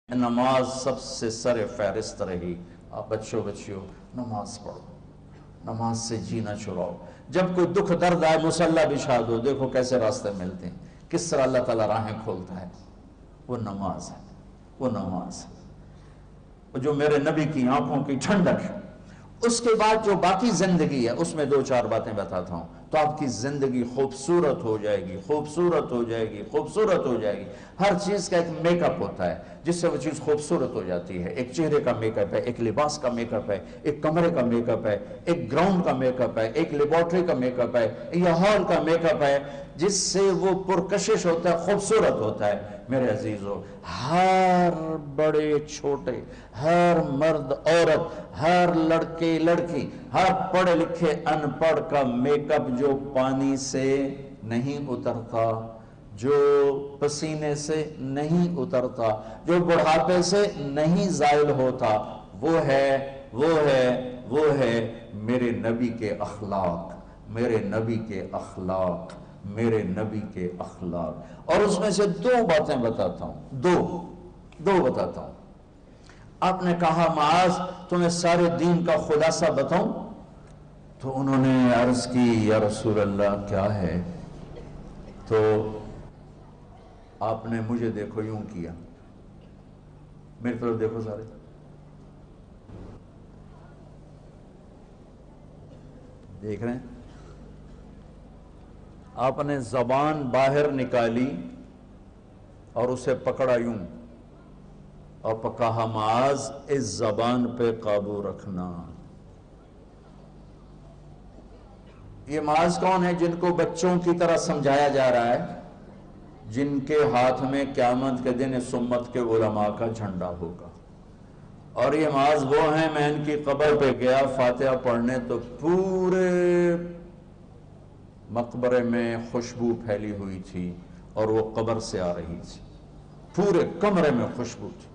نماز سب سے سر فہرست رہی. آپ بچیوں نماز پڑھو، نماز سے جینا چھڑاؤ. جب کوئی دکھ درد آئے مصلی بچھا دو. دیکھو کیسے راستے ملتے ہیں، کس طرح اللہ تعالیٰ راہیں کھولتا ہے. وہ نماز ہے، وہ نماز ہے، وہ جو میرے نبی کی آنکھوں کی ٹھنڈک ہے. اس کے بعد جو باقی زندگی ہے اس میں دو چار باتیں بتاتا ہوں تو آپ کی زندگی خوبصورت ہو جائے گی، خوبصورت ہو جائے گی، خوبصورت ہو جائے گی. ہر چیز کا ایک میک اپ ہوتا ہے جس سے وہ چیز خوبصورت ہو جاتی ہے. ایک چہرے کا میک اپ ہے، ایک لباس کا میک اپ ہے، ایک کمرے کا میک اپ ہے، ایک گراؤنڈ کا میک اپ ہے، ایک لیبارٹری کا میک اپ ہے، یا ہال کا میک اپ ہے جس سے وہ پرکشش ہوتا ہے، خوبصورت ہوتا ہے. میرے عزیزو، ہر بڑے چھوٹے، ہر مرد عورت، ہر لڑکے لڑکی، ہر پڑھے لکھے ان پڑھ کا میک اپ جو پانی سے نہیں اترتا، جو پسینے سے نہیں اترتا، جو بڑھاپے سے نہیں زائل ہوتا، وہ ہے میرے نبی کے اخلاق، میرے نبی کے اخلاق، میرے نبی کے اخلاق. اور اس میں سے دو باتیں بتاتا ہوں، دو بتاتا ہوں. آپ نے کہا معاذ تمہیں سارے دین کا خلاصہ بتاؤں؟ تو انہوں نے عرض کی یا رسول اللہ کیا ہے؟ تو آپ نے مجھے دیکھو یوں کیا، میری طرف دیکھو سارے، دیکھ رہے ہیں؟ آپ نے زبان باہر نکالی اور اسے پکڑا یوں اور کہا معاذ اس زبان پہ قابو رکھنا. یہ معاذ کون ہے؟ جن کو بچوں کی طرح سمجھایا جا رہا ہے، جن کے ہاتھ میں قیامت کے دن اس امت کے علماء کا جھنڈا ہوگا. اور یہ معاذ وہ ہیں، میں ان کی قبر پہ گیا فاتحہ پڑھنے تو پورے مقبرے میں خوشبو پھیلی ہوئی تھی اور وہ قبر سے آ رہی تھی. پورے کمرے میں خوشبو تھی،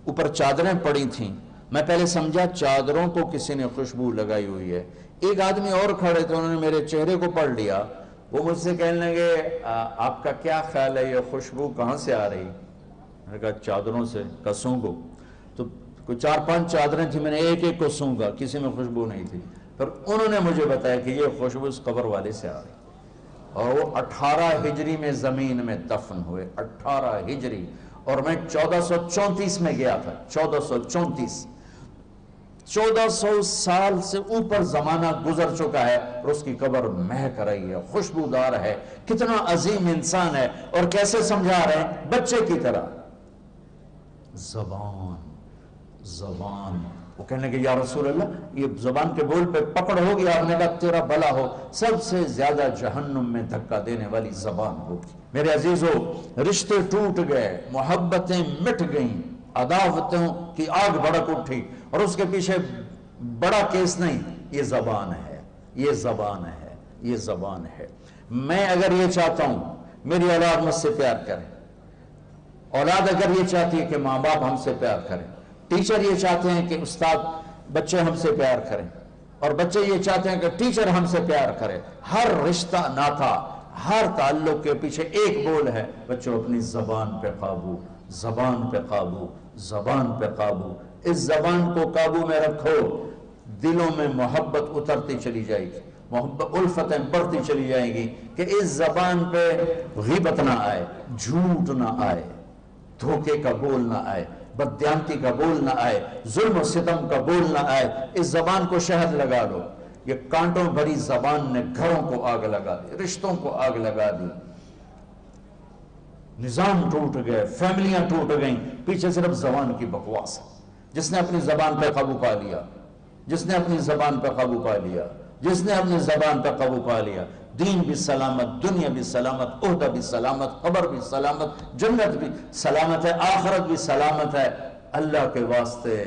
اوپر چادریں پڑی تھیں. میں پہلے سمجھا چادروں کو کسی نے خوشبو لگائی ہوئی ہے. ایک آدمی اور کھڑے تھے، انہوں نے میرے چہرے کو پڑھ لیا. وہ مجھ سے کہنے لگے آپ کا کیا خیال ہے یہ خوشبو کہاں سے آ رہی؟ میں نے کہا چادروں سے. کا سونگو. تو کوئی 4-5 چادریں تھیں، میں نے ایک ایک کو سونگا، کسی میں خوشبو نہیں تھی. پھر انہوں نے مجھے بتایا کہ یہ خوشبو اس قبر والے سے آ رہی. اور وہ 18 ہجری میں زمین میں دفن ہوئے. 18 ہجری. اور میں 1434 میں گیا تھا. 1434. 1400 سال سے اوپر زمانہ گزر چکا ہے اور اس کی قبر مہک رہی ہے، خوشبودار ہے. کتنا عظیم انسان ہے. اور کیسے سمجھا رہے ہیں؟ بچے کی طرح. زبان. وہ کہنے لگے یا رسول اللہ یہ زبان کے بول پہ پکڑ ہوگی. آپ نے کہا تیرا بھلا ہو، سب سے زیادہ جہنم میں دھکا دینے والی زبان ہوگی. میرے عزیزو، رشتے ٹوٹ گئے، محبتیں مٹ گئیں، عداوتوں کی آگ بھڑک اٹھی، اور اس کے پیچھے بڑا کیس نہیں، یہ زبان ہے، یہ زبان ہے، یہ زبان ہے. میں اگر یہ چاہتا ہوں میری اولاد مجھ سے پیار کرے، اولاد اگر یہ چاہتی ہے کہ ماں باپ ہم سے پیار کریں، ٹیچر یہ چاہتے ہیں کہ استاد بچے ہم سے پیار کریں، اور بچے یہ چاہتے ہیں کہ ٹیچر ہم سے پیار کرے. ہر رشتہ ناتا، ہر تعلق کے پیچھے ایک بول ہے، بچوں اپنی زبان پہ قابو، زبان پہ قابو، زبان پہ قابو. اس زبان کو قابو میں رکھو، دلوں میں محبت اترتی چلی جائے گی، محبت الفتیں بڑھتی چلی جائیں گی کہ اس زبان پہ غیبت نہ آئے، جھوٹ نہ آئے، دھوکے کا بول نہ آئے، بددیانتی کا بول نہ آئے، ظلم و ستم کا بول نہ آئے. اس زبان کو شہد لگا لو. یہ کانٹوں بھری زبان نے گھروں کو آگ لگا دی، رشتوں کو آگ لگا دی، نظام ٹوٹ گئے، فیملیاں ٹوٹ گئیں، پیچھے صرف زبان کی بکواس ہے. جس نے اپنی زبان پہ قابو پا لیا، جس نے اپنی زبان پہ قابو پا لیا، جس نے اپنی زبان پہ قابو پا لیا، دین بھی سلامت، دنیا بھی سلامت، عہدہ بھی سلامت، قبر بھی سلامت، جنت بھی سلامت ہے، آخرت بھی سلامت ہے. اللہ کے واسطے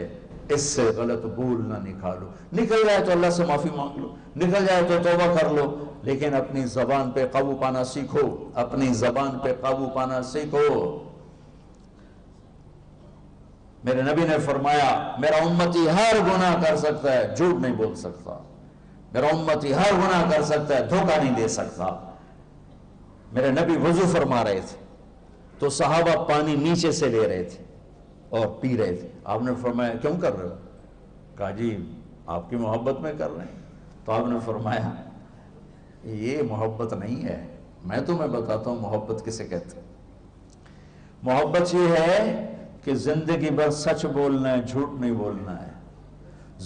اس سے غلط بول نہ نکالو. نکل جائے تو اللہ سے معافی مانگ لو، نکل جائے تو توبہ کر لو، لیکن اپنی زبان پہ قابو پانا سیکھو، اپنی زبان پہ قابو پانا سیکھو. میرے نبی نے فرمایا میرا امتی ہر گناہ کر سکتا ہے، جھوٹ نہیں بول سکتا. میرا امتی ہر گناہ کر سکتا ہے، دھوکہ نہیں دے سکتا. میرے نبی وضو فرما رہے تھے تو صحابہ پانی نیچے سے لے رہے تھے، اور پی رہے تھے. آپ نے فرمایا کیوں کر رہے ہو؟ کہا جی آپ کی محبت میں کر رہے ہیں. تو آپ نے فرمایا یہ محبت نہیں ہے، میں تمہیں بتاتا ہوں محبت کسے کہتے ہیں. محبت یہ ہے کہ زندگی بھر سچ بولنا ہے، جھوٹ نہیں بولنا ہے،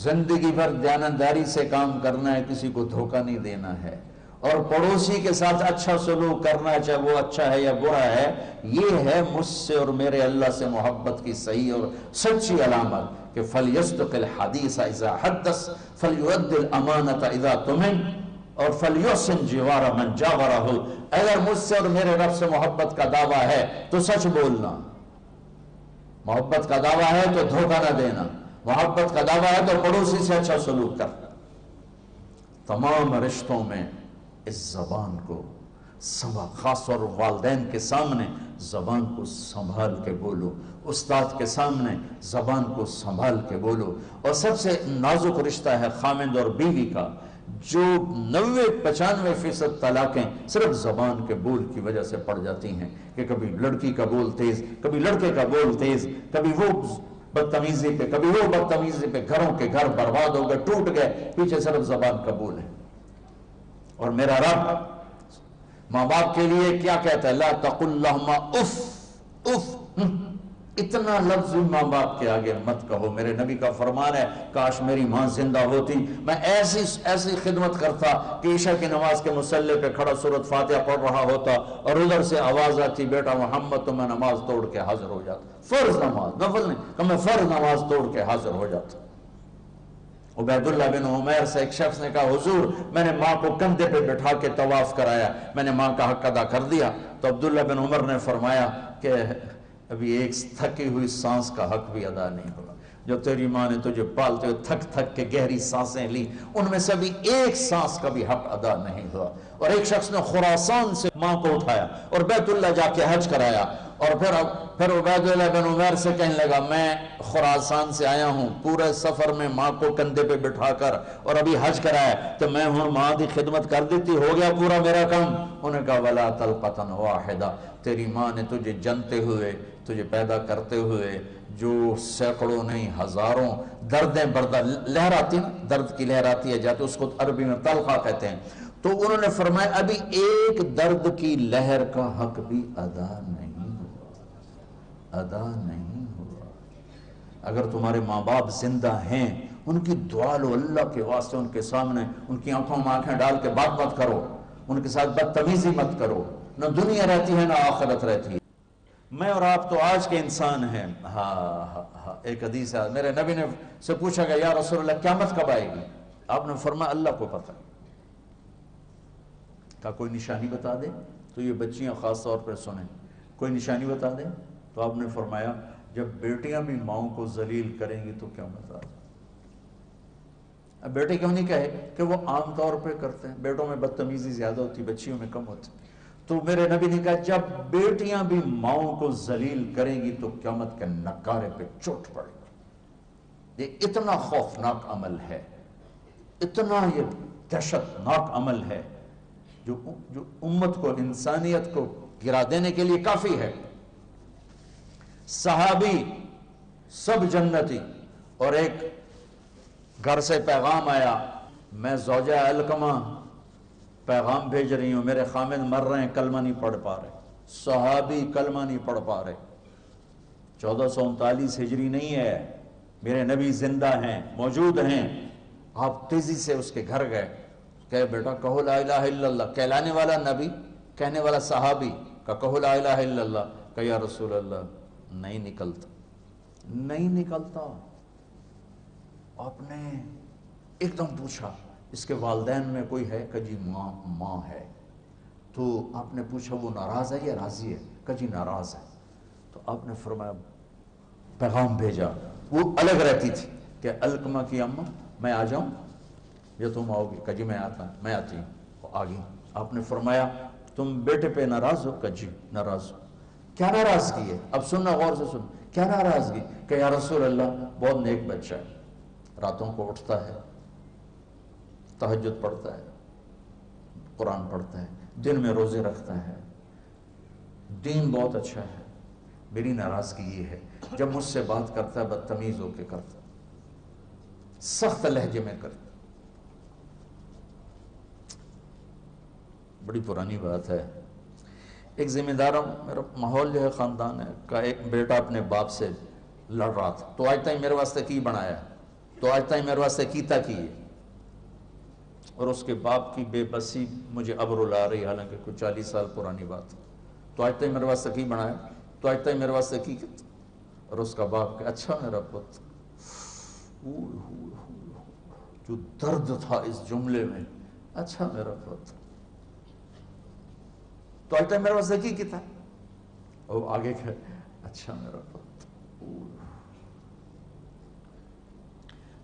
زندگی بھر دیانتداری سے کام کرنا ہے، کسی کو دھوکہ نہیں دینا ہے، اور پڑوسی کے ساتھ اچھا سلوک کرنا ہے، چاہے وہ اچھا ہے یا برا ہے. یہ ہے مجھ سے اور میرے اللہ سے محبت کی صحیح اور سچی علامت کہ فَلْيَصْدِقِ الْحَدِيثَ إِذَا حَدَّثَ فَلْيُؤَدِّ الْأَمَانَةَ إِذَا تُؤْمِنَ اور فَلْيُحْسِنْ جِوَارَ مَنْ جَاوَرَهُ. اگر مجھ سے اور میرے رب سے محبت کا دعویٰ ہے تو سچ بولنا، محبت کا دعویٰ ہے تو دھوکہ نہ دینا، محبت کا دعویٰ ہے تو پڑوسی سے اچھا سلوک کرنا. تمام رشتوں میں اس زبان کو خاص طور والدین کے سامنے زبان کو سنبھال کے بولو، استاد کے سامنے زبان کو سنبھال کے بولو. اور سب سے نازک رشتہ ہے خامند اور بیوی کا، جو 90-95% طلاقیں صرف زبان کے بول کی وجہ سے پڑ جاتی ہیں کہ کبھی لڑکی کا بول تیز، کبھی لڑکے کا بول تیز، کبھی وہ بدتمیزی پہ کبھی وہ بدتمیزی پہ، گھروں کے گھر برباد ہو گئے، ٹوٹ گئے، پیچھے صرف زبان کا بول ہے. اور میرا رب ماں باپ کے لیے کیا کہتا ہے؟ لا تقل لہما اف. اف اتنا لفظ ماں باپ کے آگے مت کہو. میرے نبی کا فرمان ہے کاش میری ماں زندہ ہوتی، میں ایسی خدمت کرتا کہ عشاء کی نماز کے مصلی پہ کھڑا سورۃ فاتحہ پڑھ رہا ہوتا اور ادھر سے آواز آتی بیٹا محمد، تو میں نماز توڑ کے حاضر ہو جاتا. فرض نماز، نفل نہیں کہ میں فرض نماز توڑ کے حاضر ہو جاتا. عبید اللہ بن عمیر سے ایک شخص نے کہا حضور میں نے ماں کو کندھے پہ بٹھا کے طواف کرایا، میں نے ماں کا حق ادا کر دیا. تو عبداللہ بن عمر نے فرمایا کہ ابھی ایک تھکی ہوئی سانس کا حق بھی ادا نہیں ہوا. جو تیری ماں نے تجھے پالتے ہوئے تھک تھک کے گہری سانسیں لی، ان میں سے بھی ایک سانس کا بھی حق ادا نہیں ہوا. اور ایک شخص نے خراسان سے ماں کو اٹھایا اور بیت اللہ جا کے حج کرایا، اور پھر عبید اللہ بن عمیر سے کہنے لگا میں خراسان سے آیا ہوں، پورے سفر میں ماں کو کندھے پہ بٹھا کر اور ابھی حج کرایا، تو میں ہوں ماں دی خدمت کر دیتی، ہو گیا پورا میرا کام. انہوں نے کہا ولا طلقۃ واحدہ، تیری ماں نے تجھے جنتے ہوئے، تجھے پیدا کرتے ہوئے جو سینکڑوں نہیں ہزاروں دردیں برداشت، لہر آتی نا، درد کی لہر آتی ہے جاتے، اس کو عربی میں طلقہ کہتے ہیں. تو انہوں نے فرمایا ابھی ایک درد کی لہر کا حق بھی ادا نہیں ہوا، ادا نہیں ہوا. اگر تمہارے ماں باپ زندہ ہیں ان کی دعا لو اللہ کے واسطے، ان کے سامنے ان کی آنکھوں میں آنکھیں ڈال کے بات مت کرو، ان کے ساتھ بدتمیزی مت کرو. نہ دنیا رہتی ہے نہ آخرت رہتی ہے. میں اور آپ تو آج کے انسان ہیں. ہاں ایک حدیث ہے، میرے نبی نے سے پوچھا گیا یا رسول اللہ قیامت کب آئے گی؟ آپ نے فرمایا اللہ کو پتہ. کہا کوئی نشانی بتا دے؟ تو یہ بچیاں خاص طور پر سنیں، کوئی نشانی بتا دیں؟ تو آپ نے فرمایا جب بیٹیاں بھی ماؤں کو ذلیل کریں گی تو قیامت آ جائے. اب بیٹے کیوں نہیں کہے کہ وہ عام طور پہ کرتے ہیں، بیٹوں میں بدتمیزی زیادہ ہوتی، بچیوں میں کم ہوتی. تو میرے نبی نے کہا جب بیٹیاں بھی ماؤں کو ذلیل کریں گی تو قیامت کے نکارے پہ چوٹ پڑے گی. یہ اتنا خوفناک عمل ہے، اتنا یہ دہشتناک عمل ہے جو امت کو، انسانیت کو گرا دینے کے لیے کافی ہے. صحابی سب جنتی، اور ایک گھر سے پیغام آیا میں زوجہ علقمہ پیغام بھیج رہی ہوں، میرے خامد مر رہے ہیں، کلمہ نہیں پڑھ پا رہے. صحابی کلمہ نہیں پڑھ پا رہے. 1439 ہجری نہیں ہے، میرے نبی زندہ ہیں، موجود ہیں. آپ تیزی سے اس کے گھر گئے، کہ بیٹا کہو لا الہ الا اللہ. کہلانے والا نبی، کہنے والا صحابی، کہ کہو لا الہ الا اللہ. کہ یا رسول اللہ نہیں نکلتا، نہیں نکلتا. آپ نے ایک دم پوچھا اس کے والدین میں کوئی ہے؟ کہ جی ماں ہے. تو آپ نے پوچھا وہ ناراض ہے یا راضی ہے؟ کہ جی ناراض ہے. تو آپ نے فرمایا پیغام بھیجا. وہ الگ رہتی تھی کہ علقمہ کی اماں میں آ جاؤں یا تم آؤ گی؟ کہ جی میں آتا ہوں، میں آتی ہوں. وہ آ گئی. آپ نے فرمایا تم بیٹے پہ ناراض ہو؟ کہ جی ناراض ہو. کیا ناراضگی ہے؟ اب سننا غور سے سن. کیا ناراضگی؟ کہ یا رسول اللہ بہت نیک بچہ ہے، راتوں کو اٹھتا ہے، تہجد پڑھتا ہے، قرآن پڑھتا ہے، دن میں روزے رکھتا ہے، دین بہت اچھا ہے، میری ناراضگی یہ ہے جب مجھ سے بات کرتا ہے بدتمیز ہو کے کرتا، سخت لہجے میں کرتا. بڑی پرانی بات ہے. ایک ذمہ داروں میرا ماحول جو ہے خاندان ہے کا ایک بیٹا اپنے باپ سے لڑ رہا تھا، تو آج تک میرے واسطے کی بنایا، تو آج تک میرے واسطے کیتا کی ہے. اور اس کے باپ کی بے بسی مجھے اب رلا رہی، حالانکہ کچھ 40 سال پرانی بات ہے. تو آج تک میرے واسطے کی بنایا، تو آج تک میرے واسطے کی. اور اس کا باپ کہ اچھا میرا پت، جو درد تھا اس جملے میں، اچھا میرا پت تو آج تک میرے واسطے کی تھا. اور آگے کہ اچھا میرا پت.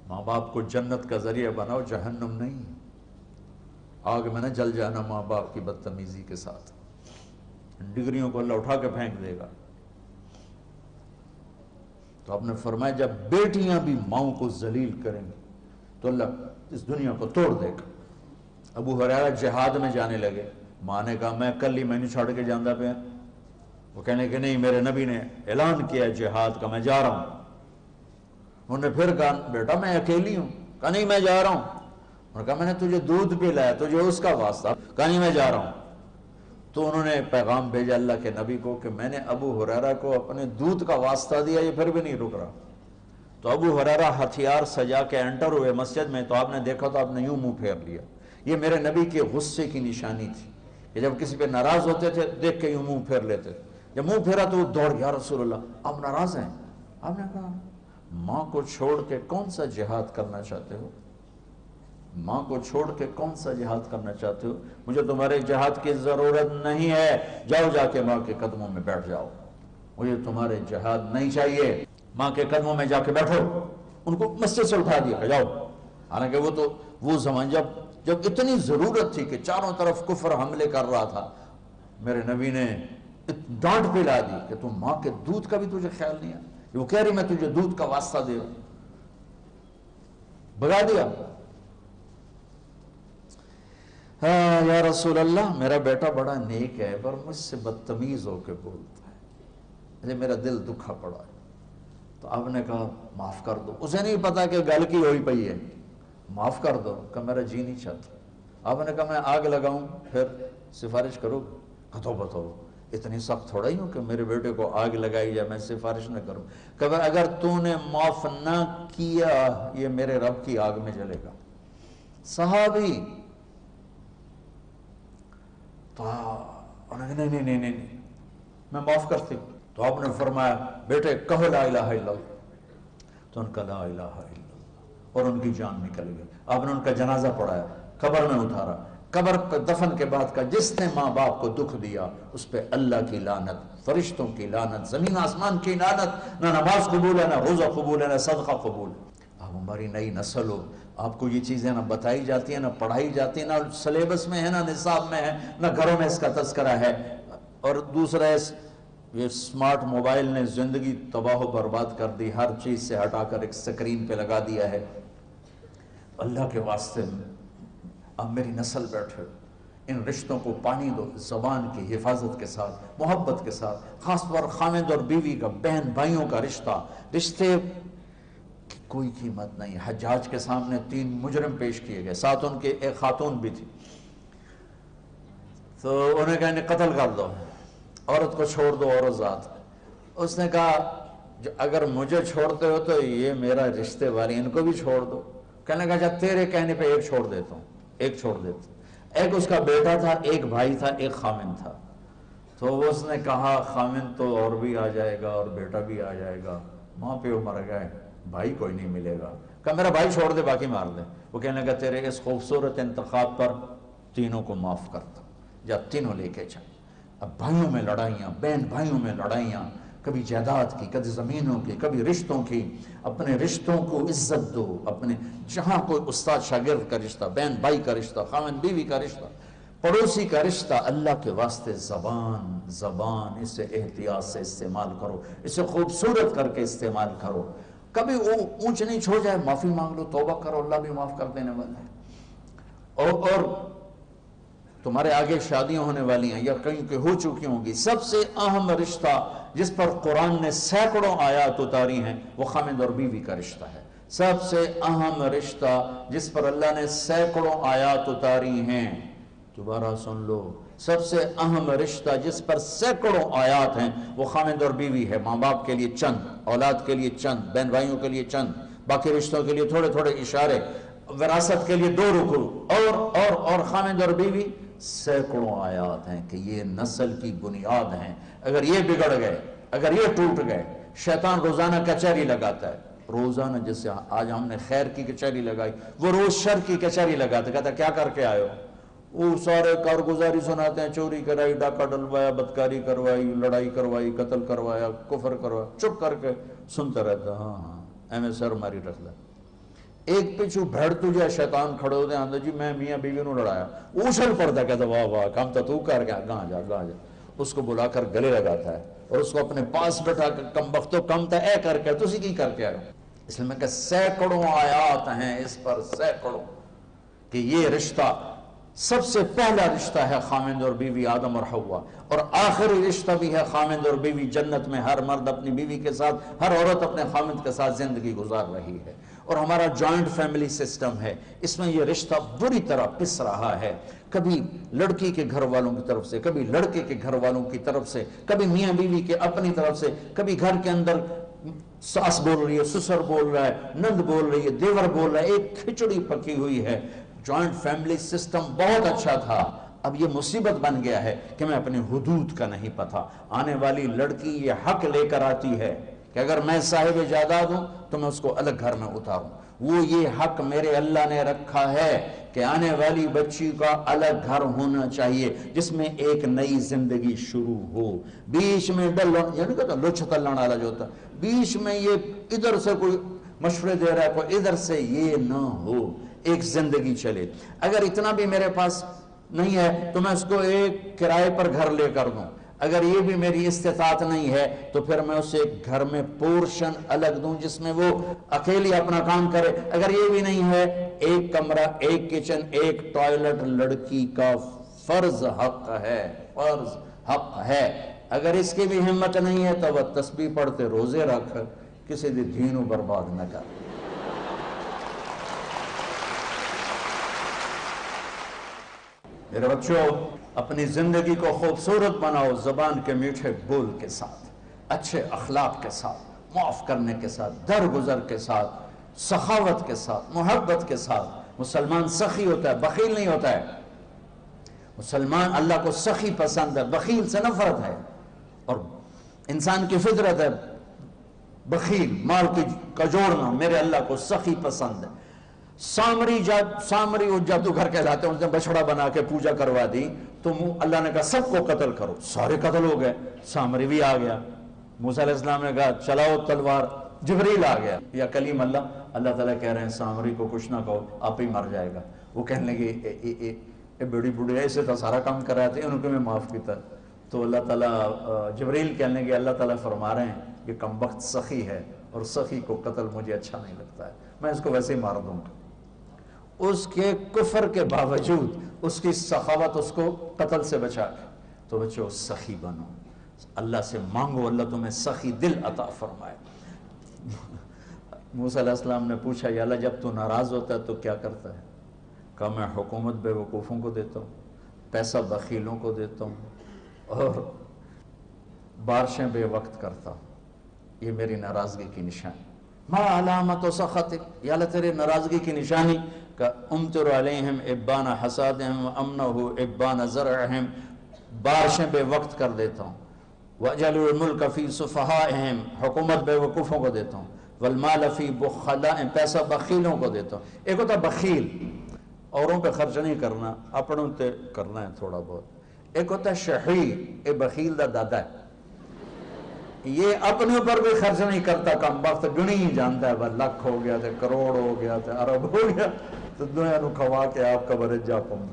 ماں باپ کو جنت کا ذریعہ بناؤ، جہنم نہیں. آگ میں نہ جل جانا ماں باپ کی بدتمیزی کے ساتھ. ڈگریوں کو اللہ اٹھا کے پھینک دے گا. تو آپ نے فرمایا جب بیٹیاں بھی ماؤں کو ذلیل کریں گی تو اللہ اس دنیا کو توڑ دے گا. ابو ہریرہ جہاد میں جانے لگے. ماں نے کہا میں کل ہی مینو چھوڑ کے جاندہ پہ. وہ کہنے کہ نہیں، میرے نبی نے اعلان کیا جہاد کا، میں جا رہا ہوں. انہوں نے پھر کہا بیٹا میں اکیلی ہوں. کہا نہیں میں جا رہا ہوں. انہوں نے کہا میں نے تجھے دودھ پلایا، تجھے اس کا واسطہ. کہا نہیں میں جا رہا ہوں. تو انہوں نے پیغام بھیجا اللہ کے نبی کو کہ میں نے ابو ہریرہ کو اپنے دودھ کا واسطہ دیا، یہ پھر بھی نہیں رک رہا. تو ابو ہریرہ ہتھیار سجا کے انٹر ہوئے مسجد میں. تو آپ نے دیکھا تو آپ نے یوں منہ پھیر لیا. یہ میرے نبی کے غصے کی نشانی تھی کہ جب کسی پہ ناراض ہوتے تھے دیکھ کے یوں منہ پھیر لیتے. جب منہ پھیرا تو وہ دوڑ گیا، یا رسول اللہ آپ ناراض ہیں؟ آپ نے کہا ماں کو چھوڑ کے کون سا جہاد کرنا چاہتے ہو؟ ماں کو چھوڑ کے کون سا جہاد کرنا چاہتے ہو؟ مجھے تمہارے جہاد کی ضرورت نہیں ہے، جاؤ جا کے ماں کے قدموں میں بیٹھ جاؤ. مجھے تمہارے جہاد نہیں چاہیے، ماں کے قدموں میں جا کے بیٹھو. ان کو مسجد سے اٹھا دیا کہ جاؤ. حالانکہ وہ زمان جب اتنی ضرورت تھی کہ چاروں طرف کفر حملے کر رہا تھا، میرے نبی نے ڈانٹ پلا دی کہ تم ماں کے دودھ کا بھی تجھے خیال نہیں ہے. وہ کہہ رہی میں تجھے دودھ کا واسطہ دے رہا ہوں. بگا دیا. ہاں یا رسول اللہ میرا بیٹا بڑا نیک ہے پر مجھ سے بدتمیز ہو کے بولتا ہے، میرا دل دکھا پڑا ہے. تو آپ نے کہا معاف کر دو. اسے نہیں پتا کہ گل کی ہوئی پئی ہے. معاف کر دو. کہ میرا جی نہیں چاہتا. آپ نے کہا میں آگ لگاؤں پھر سفارش کرو؟ کہو بتاؤ اتنی سخت تھوڑا ہی ہوں کہ میرے بیٹے کو آگ لگائی جائے میں سفارش نہ کروں. کہ اگر تو نے معاف نہ کیا یہ میرے رب کی آگ میں جلے گا. صحابی تو نہیں میں معاف کرتی ہوں. تو آپ نے فرمایا بیٹے کہو لا الہ الا اللہ. تو ان کا لا الہ الا اللہ اور ان کی جان نکل گئی. آپ نے ان کا جنازہ پڑھایا، قبر میں اتارا. قبر دفن کے بعد کا جس نے ماں باپ کو دکھ دیا اس پہ اللہ کی لعنت، فرشتوں کی لعنت، زمین آسمان کی لعنت. نہ نماز قبول ہے، نہ روزہ قبول ہے، نہ صدقہ قبول ہے. اب ہماری نئی نسل ہو، آپ کو یہ چیزیں نہ بتائی جاتی ہیں، نہ پڑھائی جاتی ہیں، نہ سلیبس میں ہے، نہ نصاب میں ہے، نہ گھروں میں اس کا تذکرہ ہے. اور دوسرا یہ سمارٹ موبائل نے زندگی تباہ و برباد کر دی. ہر چیز سے ہٹا کر ایک سکرین پہ لگا دیا ہے. اللہ کے واسطے اب میری نسل بیٹھے، ان رشتوں کو پانی دو، زبان کی حفاظت کے ساتھ، محبت کے ساتھ. خاص طور خامد اور بیوی کا، بہن بھائیوں کا رشتے کی کوئی قیمت نہیں. حجاج کے سامنے 3 مجرم پیش کیے گئے، ساتھ ان کے ایک خاتون بھی تھی. تو انہیں کہا انہیں قتل کر دو، عورت کو چھوڑ دو عورت ذات. اس نے کہا اگر مجھے چھوڑتے ہو تو یہ میرا رشتے والی ان کو بھی چھوڑ دو. کہنے لگا اچھا تیرے کہنے پہ ایک چھوڑ دیتا ہوں. ایک چھوڑ دیتا ہوں. ایک اس کا بیٹا تھا، ایک بھائی تھا، ایک خامن تھا. تو اس نے کہا خامن تو اور بھی آ جائے گا اور بیٹا بھی آ جائے گا، ماں پیو مر گئے، بھائی کوئی نہیں ملے گا. کہا میرا بھائی چھوڑ دے باقی مار دے. وہ کہنے لگا تیرے اس خوبصورت انتخاب پر تینوں کو معاف کرتا ہوں، جا تینوں لے کے جا. اب بھائیوں میں لڑائیاں، بہن بھائیوں میں لڑائیاں، کبھی جائیداد کی، کبھی زمینوں کی، کبھی رشتوں کی. اپنے رشتوں کو عزت دو. اپنے جہاں کوئی استاد شاگرد کا رشتہ، بہن بھائی کا رشتہ، خاوند بیوی کا رشتہ، پڑوسی کا رشتہ، اللہ کے واسطے زبان اسے احتیاط سے استعمال کرو، اسے خوبصورت کر کے استعمال کرو. کبھی وہ اونچ نیچ ہو جائے معافی مانگ لو، توبہ کرو، اللہ بھی معاف کر دینے والا ہے. اور تمہارے آگے شادیاں ہونے والی ہیں یا کہیں کہ ہو چکی ہوں گی، سب سے اہم رشتہ جس پر قرآن نے سینکڑوں آیات اتاری ہیں وہ خامد اور بیوی کا رشتہ ہے۔ سب سے اہم رشتہ جس پر اللہ نے سینکڑوں آیات اتاری ہیں، دوبارہ سن لو، سب سے اہم رشتہ جس پر سینکڑوں آیات ہیں وہ خامد اور بیوی ہے۔ ماں باپ کے لیے چند، اولاد کے لیے چند، بہن بھائیوں کے لیے چند، باقی رشتوں کے لیے تھوڑے تھوڑے اشارے، وراثت کے لیے 2 رکوع، اور خامد اور بیوی سینکڑوں آیات ہیں کہ یہ نسل کی بنیاد ہیں۔ اگر یہ بگڑ گئے، اگر یہ ٹوٹ گئے، شیطان روزانہ کچہری لگاتا ہے، روزانہ، جیسے آج ہم نے خیر کی کچہری لگائی، وہ روز شر کی کچہری لگاتا ہے، کہتا ہے کیا کر کے آئے ہو؟ وہ سارے کارگزاری سناتے ہیں، چوری کرائی، ڈاکہ ڈلوایا، بدکاری کروائی، لڑائی کروائی، قتل کروایا، کفر کروایا، چپ کر کے سنتا رہتا، ہاں ہاں ایویں سر ماری رکھ لے۔ ایک پچھو بھیڑ تجھے شیطان کھڑے ہوتے ہیں، جی میں میاں بیوی نو لڑایا، اچھل پڑتا، کہتا واہ واہ کام تو کر گیا، گاں جا گاں جا، اس کو بلا کر گلے لگاتا ہے اور اس کو اپنے پاس بٹھا کر کم بختو کم تا اے کر کے تسی کی کر کے آئے۔ اس لیے میں کہ سینکڑوں آیات ہیں اس پر، سینکڑوں، کہ یہ رشتہ سب سے پہلا رشتہ ہے خامند اور بیوی، آدم اور حوا، اور آخری رشتہ بھی ہے خامند اور بیوی۔ جنت میں ہر مرد اپنی بیوی کے ساتھ، ہر عورت اپنے خامند کے ساتھ زندگی گزار رہی ہے، اور ہمارا جوائنٹ فیملی سسٹم ہے، اس میں یہ رشتہ بری طرح پس رہا ہے، کبھی لڑکی کے گھر والوں کی طرف سے، کبھی لڑکے کے گھر والوں کی طرف سے، کبھی میاں بیوی کے اپنی طرف سے، کبھی گھر کے اندر ساس بول رہی ہے، سسر بول رہا ہے، نند بول رہی ہے، دیور بول رہا ہے، ایک کھچڑی پکی ہوئی ہے۔ جوائنٹ فیملی سسٹم بہت اچھا تھا، اب یہ مصیبت بن گیا ہے کہ میں اپنے حدود کا نہیں پتہ۔ آنے والی لڑکی یہ حق لے کر آتی ہے کہ اگر میں صاحب جائیداد ہوں تو میں اس کو الگ گھر میں اتاروں، وہ یہ حق میرے اللہ نے رکھا ہے کہ آنے والی بچی کا الگ گھر ہونا چاہیے جس میں ایک نئی زندگی شروع ہو۔ بیچ میں یعنی کہتا لچھ تلن والا جو ہوتا، بیچ میں یہ ادھر سے کوئی مشورے دے رہا ہے، کوئی ادھر سے، یہ نہ ہو، ایک زندگی چلے۔ اگر اتنا بھی میرے پاس نہیں ہے تو میں اس کو ایک کرائے پر گھر لے کر دوں، اگر یہ بھی میری استطاعت نہیں ہے تو پھر میں اسے ایک گھر میں پورشن الگ دوں جس میں وہ اکیلی اپنا کام کرے، اگر یہ بھی نہیں ہے ایک کمرہ، ایک کچن، ایک ٹوائلٹ لڑکی کا فرض حق ہے، فرض حق ہے۔ اگر اس کی بھی ہمت نہیں ہے تو وہ تسبیح پڑھتے روزے رکھ، کسی دی دینوں برباد نہ کر۔ میرے بچوں، اپنی زندگی کو خوبصورت بناؤ زبان کے میٹھے بول کے ساتھ، اچھے اخلاق کے ساتھ، معاف کرنے کے ساتھ، درگزر کے ساتھ، سخاوت کے ساتھ، محبت کے ساتھ۔ مسلمان سخی ہوتا ہے، بخیل نہیں ہوتا ہے۔ مسلمان اللہ کو سخی پسند ہے، بخیل سے نفرت ہے، اور انسان کی فطرت ہے بخیل، مال کا جوڑنا، میرے اللہ کو سخی پسند ہے۔ سامری وہ جادوگر کہلاتے ہیں، اس نے بچڑا بنا کے پوجا کروا دی تو اللہ نے کہا سب کو قتل کرو، سارے قتل ہو گئے، سامری بھی آ گیا۔ موسیٰ علیہ السلام نے کہا چلاؤ تلوار، جبریل آ گیا، یا کلیم اللہ، اللہ تعالیٰ کہہ رہے ہیں سامری کو کچھ نہ کہو، آپ ہی مر جائے گا۔ وہ کہنے لگے اے بڑی بڑی ایسے تھا سارا کام کرایا تھا، ان کو میں معاف کیتا۔ تو اللہ تعالیٰ جبریل کہنے لگے اللہ تعالیٰ فرما رہے ہیں یہ کم وقت سخی ہے، اور سخی کو قتل مجھے اچھا نہیں لگتا ہے، میں اس کو ویسے ہی مار دوں گا۔ اس کے کفر کے باوجود اس کی سخاوت اس کو قتل سے بچا کے۔ تو بچوں سخی بنو، اللہ سے مانگو اللہ تمہیں سخی دل عطا فرمائے۔ موسیٰ علیہ السلام نے پوچھا یا اللہ جب تو ناراض ہوتا ہے تو کیا کرتا ہے؟ کہا میں حکومت بے وقوفوں کو دیتا ہوں، پیسہ بخیلوں کو دیتا ہوں، اور بارشیں بے وقت کرتا ہوں، یہ میری ناراضگی کی نشانی۔ ما علامت و سخطک، یا اللہ تیرے ناراضگی کی نشانی کہ امطر علیہم ابان حسادہم وامنہ ابان زرعہم، بارشیں بے وقت کر دیتا ہوں۔ وَأَجْعَلُ الْمُلْكَ فِي صُفَحَائِهِمْ، حکومت بے وقوفوں کو دیتا ہوں۔ وَالْمَالَ فِي بُخَلَائِهِمْ، پیسہ بخیلوں کو دیتا ہوں۔ ایک ہوتا بخیل، اوروں پہ خرچ نہیں کرنا، اپنوں تے کرنا ہے تھوڑا بہت۔ ایک ہوتا شحیح، اے بخیل دا دادا ہے، یہ اپنے اوپر بھی خرچ نہیں کرتا، کم وقت گنی ہی جانتا ہے، بس لاکھ ہو گیا تھے، کروڑ ہو گیا تھے، ارب ہو گیا تو دنیا نو کھوا کے آپ کا برج جا پاؤں۔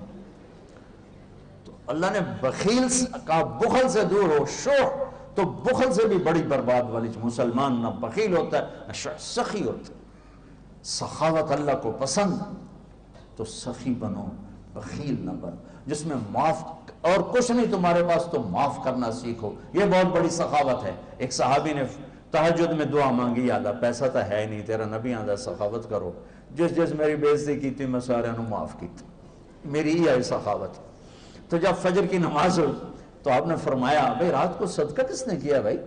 تو اللہ نے بخیل کا بخل سے دور ہو، شوح تو بخل سے بھی بڑی برباد والی چیز۔ مسلمان نہ بخیل ہوتا ہے نہ سخی ہوتا ہے۔ سخاوت اللہ کو پسند، تو سخی بنو، بخیل نہ بنو۔ جس میں معاف اور کچھ نہیں تمہارے پاس تو معاف کرنا سیکھو. یہ بہت بڑی سخاوت ہے. ایک صحابی نے تہجد میں دعا مانگی، آدھا پیسہ تو ہے نہیں، تیرا نبی آدھا سخاوت کرو، جس میری بےعزتی کی تھی میں سارے انہوں معاف کی تھی، میری ہی آئی سخاوت. تو جب فجر کی نماز ہوئی تو آپ نے فرمایا بھائی رات کو صدقہ کس نے کیا بھائی؟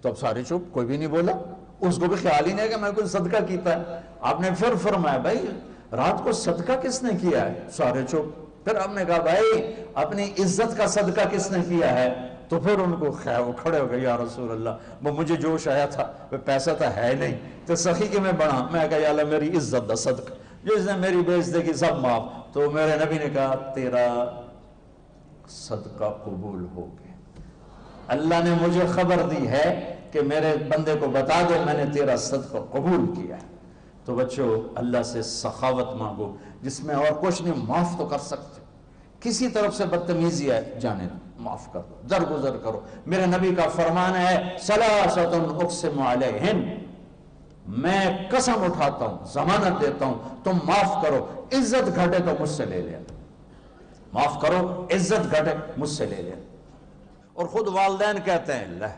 تو اب سارے چپ، کوئی بھی نہیں بولا، اس کو بھی خیال ہی نہیں ہے کہ میں کوئی صدقہ کیتا ہے. آپ نے پھر فرمایا بھائی رات کو صدقہ کس نے کیا ہے؟ سارے چپ. پھر آپ نے کہا بھائی اپنی عزت کا صدقہ کس نے کیا ہے؟ تو پھر ان کو وہ کھڑے ہو گئے، یا رسول اللہ وہ مجھے جوش آیا تھا، پیسہ تو ہے نہیں تو سخی کہ میں بڑھا. میں کہا یا اللہ میری عزت دا صدقہ، جس نے میری بے عزتی کی سب معاف. تو میرے نبی نے کہا تیرا صدقہ قبول ہو گیا، اللہ نے مجھے خبر دی ہے کہ میرے بندے کو بتا دے میں نے تیرا صدقہ قبول کیا ہے. تو بچوں اللہ سے سخاوت مانگو، جس میں اور کچھ نہیں، معاف تو کر سکتے. کسی طرف سے بدتمیزی ہے جانے دو، معاف کر دو، درگزر کرو. میرے نبی کا فرمان ہے ثلاثۃ اقسم علیہم، میں قسم اٹھاتا ہوں، ضمانت دیتا ہوں تم معاف کرو، عزت گھٹے تو مجھ سے لے لیا، معاف کرو عزت گھٹے مجھ سے لے لیا. اور خود والدین کہتے ہیں لہ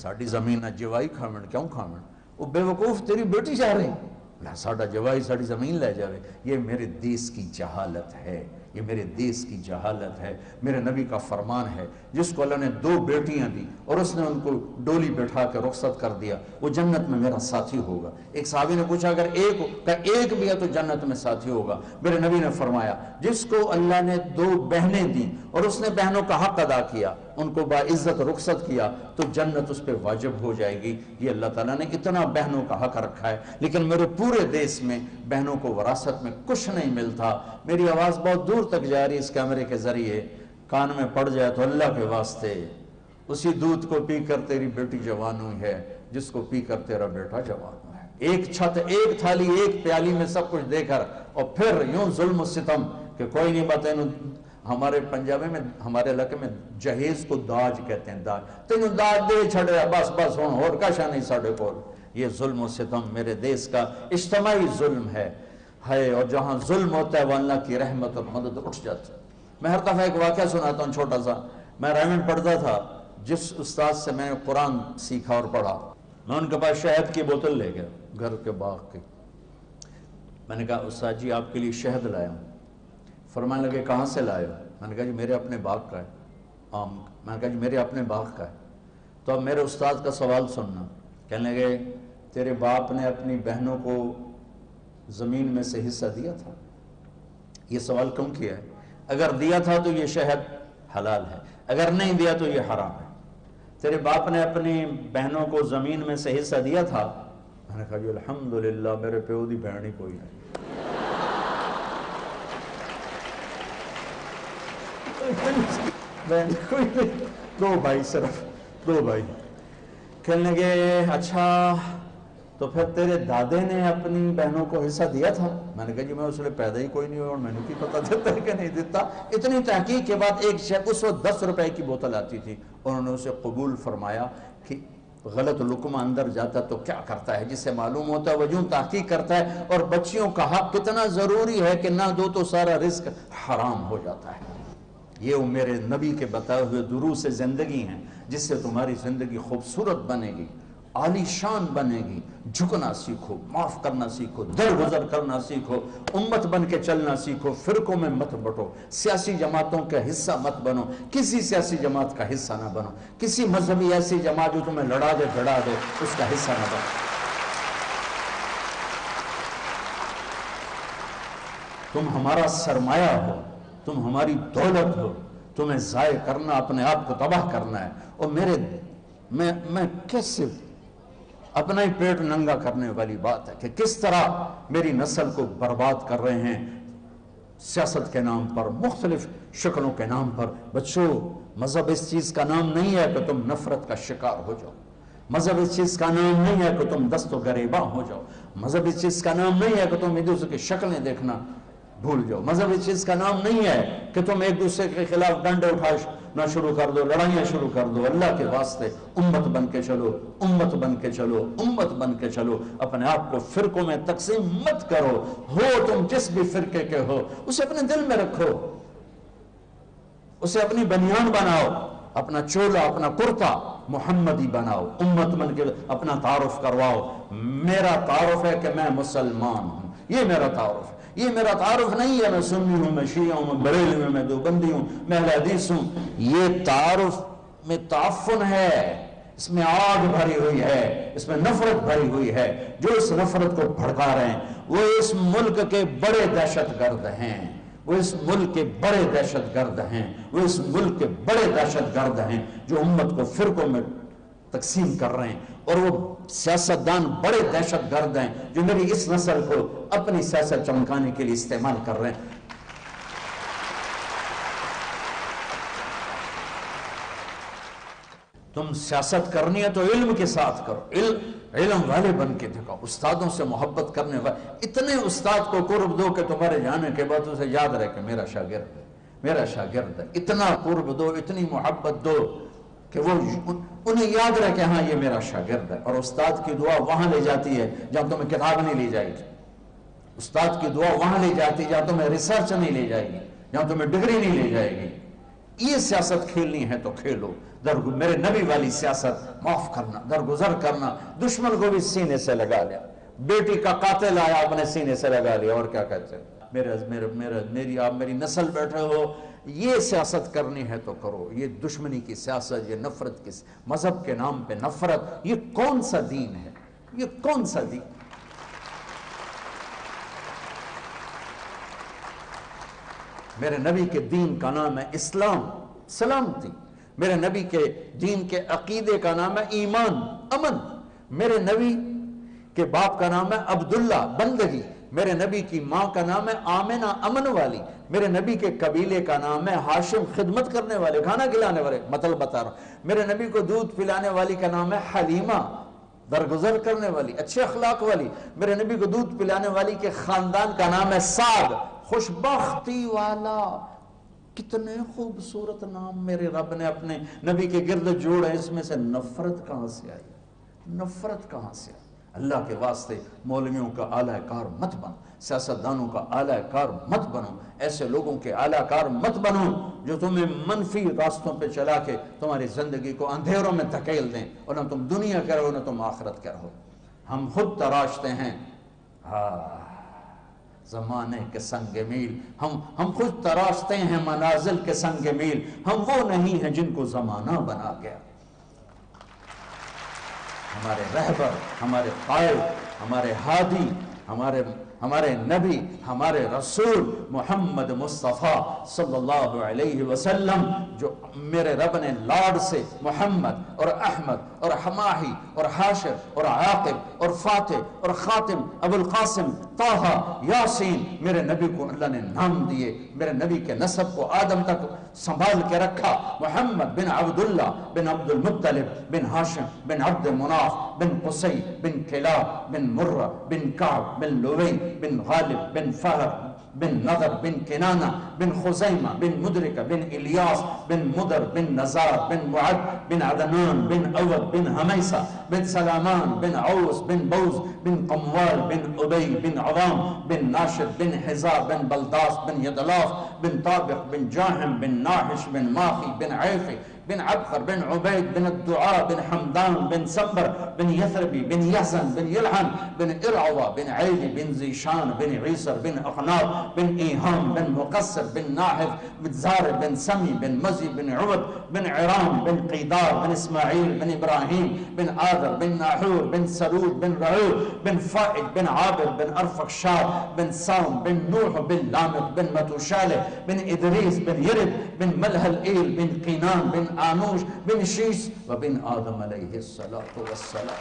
ساڑی زمین جوائی کھامن کیوں کھامن، وہ بے وقوف تیری بیٹی جا رہی، لہ ساڑا جوائی ساڑی زمین لے جاوے. یہ میرے دیس کی جہالت ہے، یہ میرے دیس کی جہالت ہے. میرے نبی کا فرمان ہے جس کو اللہ نے 2 بیٹیاں دی اور اس نے ان کو ڈولی بٹھا کے رخصت کر دیا، وہ جنت میں میرا ساتھی ہوگا. ایک صحابی نے پوچھا اگر ایک بھی ہے تو جنت میں ساتھی ہوگا. میرے نبی نے فرمایا جس کو اللہ نے 2 بہنیں دی اور اس نے بہنوں کا حق ادا کیا، ان کو باعزت رخصت کیا، تو جنت اس پہ واجب ہو جائے گی. یہ اللہ تعالیٰ نے اتنا بہنوں کا حق رکھا ہے. لیکن میرے پورے دیس میں بہنوں کو وراثت میں کچھ نہیں ملتا. میری آواز بہت دور تک جا رہی اس کیمرے کے ذریعے، کان میں پڑ جائے تو اللہ کے واسطے اسی دودھ کو پی کر تیری بیٹی جوان ہوئی ہے جس کو پی کر تیرا بیٹا جوان ہوا ہے. ایک چھت، ایک تھالی، ایک پیالی میں سب کچھ دے کر، اور پھر یوں ظلم و ستم کہ کوئی نہیں بات. ہمارے پنجابی میں، ہمارے علاقے میں جہیز کو داج کہتے ہیں، داج. تینوں داج دے چھڑے بس بس ہوں اور کشا نہیں ساڑھے کو. یہ ظلم و ستم میرے دیس کا اجتماعی ظلم ہے. اور جہاں ظلم ہوتا ہے وہ اللہ کی رحمت اور مدد اٹھ جاتی ہے. میں ہر دفعہ ایک واقعہ سناتا ہوں چھوٹا سا. میں رائمنڈ پڑھتا تھا، جس استاد سے میں نے قرآن سیکھا اور پڑھا، میں ان کے پاس شہد کی بوتل لے گیا گھر کے باغ کی. میں نے کہا استاد جی آپ کے لیے شہد لایا ہوں. فرمانے لگے کہاں سے لائے ہو؟ میں نے کہا جی میرے اپنے باغ کا ہے. میں نے کہا جی میرے اپنے باغ کا ہے. تو اب میرے استاد کا سوال سننا. کہنے لگے تیرے باپ نے اپنی بہنوں کو زمین میں سے حصہ دیا تھا؟ یہ سوال کیوں کیا ہے؟ اگر دیا تھا تو یہ شہد حلال ہے، اگر نہیں دیا تو یہ حرام ہے. تیرے باپ نے اپنی بہنوں کو زمین میں سے حصہ دیا تھا؟ میں نے کہا جی الحمدللہ میرے پیو دی بہن ہی کوئی نہیں. کوئی نہیں، 2 بھائی، صرف 2 بھائی. کہنے لگے اچھا تو پھر تیرے دادے نے اپنی بہنوں کو حصہ دیا تھا؟ میں نے کہا جی میں اس لیے پیدا ہی کوئی نہیں ہوا اور میں نے کی پتہ دیتا ہے کہ نہیں دیتا. اتنی تحقیق کے بعد ایک شیخ، اس وقت 10 روپے کی بوتل آتی تھی، انہوں نے اسے قبول فرمایا کہ غلط لقمہ اندر جاتا تو کیا کرتا ہے، جس سے معلوم ہوتا ہے وہ یوں تحقیق کرتا ہے. اور بچیوں کا حق کتنا ضروری ہے کہ نہ دو تو سارا رزق حرام ہو جاتا ہے. یہ میرے نبی کے بتائے ہوئے دروس زندگی ہیں جس سے تمہاری زندگی خوبصورت بنے گی، عالی شان بنے گی. جھکنا سیکھو، معاف کرنا سیکھو، درگزر کرنا سیکھو، امت بن کے چلنا سیکھو. فرقوں میں مت بٹو، سیاسی جماعتوں کا حصہ مت بنو، کسی سیاسی جماعت کا حصہ نہ بنو، کسی مذہبی ایسی جماعت جو تمہیں لڑا دے بھڑا دے اس کا حصہ نہ بنو. تم ہمارا سرمایہ ہو، تم ہماری دولت ہو، تمہیں ضائع کرنا، اپنے آپ کو تباہ کرنا ہے. اور میں کیسے اپنا ہی پیٹ ننگا کرنے والی بات ہے کہ کس طرح میری نسل کو برباد کر رہے ہیں سیاست کے نام پر، مختلف شکلوں کے نام پر. بچوں مذہب اس چیز کا نام نہیں ہے کہ تم نفرت کا شکار ہو جاؤ. مذہب اس چیز کا نام نہیں ہے کہ تم دست و گریباں ہو جاؤ. مذہب اس چیز کا نام نہیں ہے کہ تم ایک دوسرے کی شکلیں دیکھنا بھول جاؤ. مذہب اس چیز کا نام نہیں ہے کہ تم ایک دوسرے کے خلاف ڈنڈے اٹھانا شروع کر دو، لڑائیاں شروع کر دو. اللہ کے واسطے امت بن کے چلو، امت بن کے چلو، امت بن کے چلو. اپنے آپ کو فرقوں میں تقسیم مت کرو. ہو تم جس بھی فرقے کے ہو اسے اپنے دل میں رکھو. اسے اپنی بنیان بناؤ، اپنا چولا اپنا کرتا محمدی بناؤ، امت من کے اپنا تعارف کرواؤ۔ میرا تعارف ہے کہ میں مسلمان ہوں، یہ میرا تعارف ہے۔ یہ میرا تعارف نہیں ہے میں سنی ہوں، میں شیعہ ہوں، میں بریلوی ہوں، میں دیوبندی ہوں، میں اہل حدیث ہوں۔ یہ تعارف میں تعفن ہے، اس میں آگ بھری ہوئی ہے، اس میں نفرت بھری ہوئی ہے۔ جو اس نفرت کو بھڑکا رہے ہیں وہ اس ملک کے بڑے دہشت گرد ہیں، وہ اس ملک کے بڑے دہشت گرد ہیں، وہ اس ملک کے بڑے دہشت گرد ہیں جو امت کو فرقوں میں تقسیم کر رہے ہیں، اور وہ سیاستدان بڑے دہشت گرد ہیں جو میری اس نسل کو اپنی سیاست چمکانے کے لیے استعمال کر رہے ہیں۔ تم سیاست کرنی ہے تو علم کے ساتھ کرو، علم والے بن کے دکھاؤ، استادوں سے محبت کرنے والے۔ اتنے استاد کو قرب دو کہ تمہارے جانے کے بعد اسے یاد رہے کہ میرا شاگرد ہے، میرا شاگرد ہے۔ اتنا قرب دو، اتنی محبت دو کہ وہ انہیں یاد رہے کہ ہاں یہ میرا شاگرد ہے۔ اور استاد کی دعا وہاں لے جاتی ہے جہاں تمہیں کتاب نہیں لے جائے گی، استاد کی دعا وہاں لے جاتی ہے جہاں تمہیں ریسرچ نہیں لے جائے گی، جہاں تمہیں ڈگری نہیں لے جائے گی۔ یہ سیاست کھیلنی ہے تو کھیلو، میرے نبی والی سیاست، معاف کرنا، درگزر کرنا، دشمن کو بھی سینے سے لگا لیا۔ بیٹی کا قاتل آیا اپنے سینے سے لگا لیا، اور کیا کہتے ہیں آپ میری نسل بیٹھے ہو، یہ سیاست کرنی ہے تو کرو۔ یہ دشمنی کی سیاست، یہ نفرت کی، مذہب کے نام پہ نفرت، یہ کون سا دین ہے؟ یہ کون سا دین؟ میرے نبی کے دین کا نام ہے اسلام، سلامتی۔ میرے نبی کے دین کے عقیدے کا نام ہے ایمان، امن۔ میرے نبی کے باپ کا نام ہے عبداللہ، بندگی۔ میرے نبی کی ماں کا نام ہے آمنہ، امن والی۔ میرے نبی کے قبیلے کا نام ہے ہاشم، خدمت کرنے والے، کھانا کھلانے والے، مطلب بتا رہا ہوں۔ میرے نبی کو دودھ پلانے والی کا نام ہے حلیمہ، درگزر کرنے والی، اچھے اخلاق والی۔ میرے نبی کو دودھ پلانے والی کے خاندان کا نام ہے سعد، خوشبختی والا۔ کتنے خوبصورت نام میرے رب نے اپنے نبی کے گرد جوڑے، اس میں سے نفرت کہاں سے آئی؟ نفرت کہاں سے آئی؟ اللہ کے واسطے مولویوں کا اعلی کار مت بنو، سیاستدانوں کا اعلی کار مت بنو، ایسے لوگوں کے اعلی کار مت بنو جو تمہیں منفی راستوں پہ چلا کے تمہاری زندگی کو اندھیروں میں دھکیل دیں، اور نہ تم دنیا کے رہو نہ تم آخرت کے رہو۔ ہم خود تراشتے ہیں زمانے کے سنگ میل، ہم خود تراشتے ہیں منازل کے سنگ میل، ہم وہ نہیں ہیں جن کو زمانہ بنا گیا۔ ہمارے رہبر، ہمارے قائد، ہمارے ہادی، ہمارے نبی، ہمارے رسول محمد مصطفیٰ صلی اللہ علیہ وسلم، جو میرے رب نے لاڈ سے محمد اور احمد اور حماہی اور حاشر اور عاقب اور فاتح اور خاتم ابو القاسم طہ یاسین، میرے نبی کو اللہ نے نام دیے، میرے نبی کے نسب کو آدم تک سنبھال کے رکھا۔ محمد بن عبداللہ بن عبد المطلب بن ہاشم بن عبد مناف بن قصی بن کلاب بن مرہ بن کعب بن لوی بن غالب بن فہر بن نضر بن کنانہ بن خزیمہ بن مدرکہ بن الیاس بن مدر بن نزار بن معد بن عدنان بن عود بن حمیسہ بن سلامان بن عوس بن بوز بن قموال بن عبی بن عوام بن ناشد بن حزا بن بلداس بن یدلاف بن طابق بن جاہم بن ناحش بن ماخی بن عیفی بن عبقر بن عبید بن الدعاء بن حمدان بن سمبر بن یثربی بن یحزن بن یلحن بن ارعوہ بن عیلی بن زیشان بن عیسر بن اقناب بن ایہام بن مقصر بن ناحف بن زار بن سمی بن مزی بن عبد بن عرام بن قیدار بن اسماعیل بن ابراہیم بن آدر بن ناحور بن سرود بن رعور بن فائد بن عابر بن ارفخشاد بن سام بن نوح بن لامق بن متوشالح بن ادریس بن یرد بن ملحل ایل بن قینان بن آنوش بن شیس و بن آدم علیہ السلام۔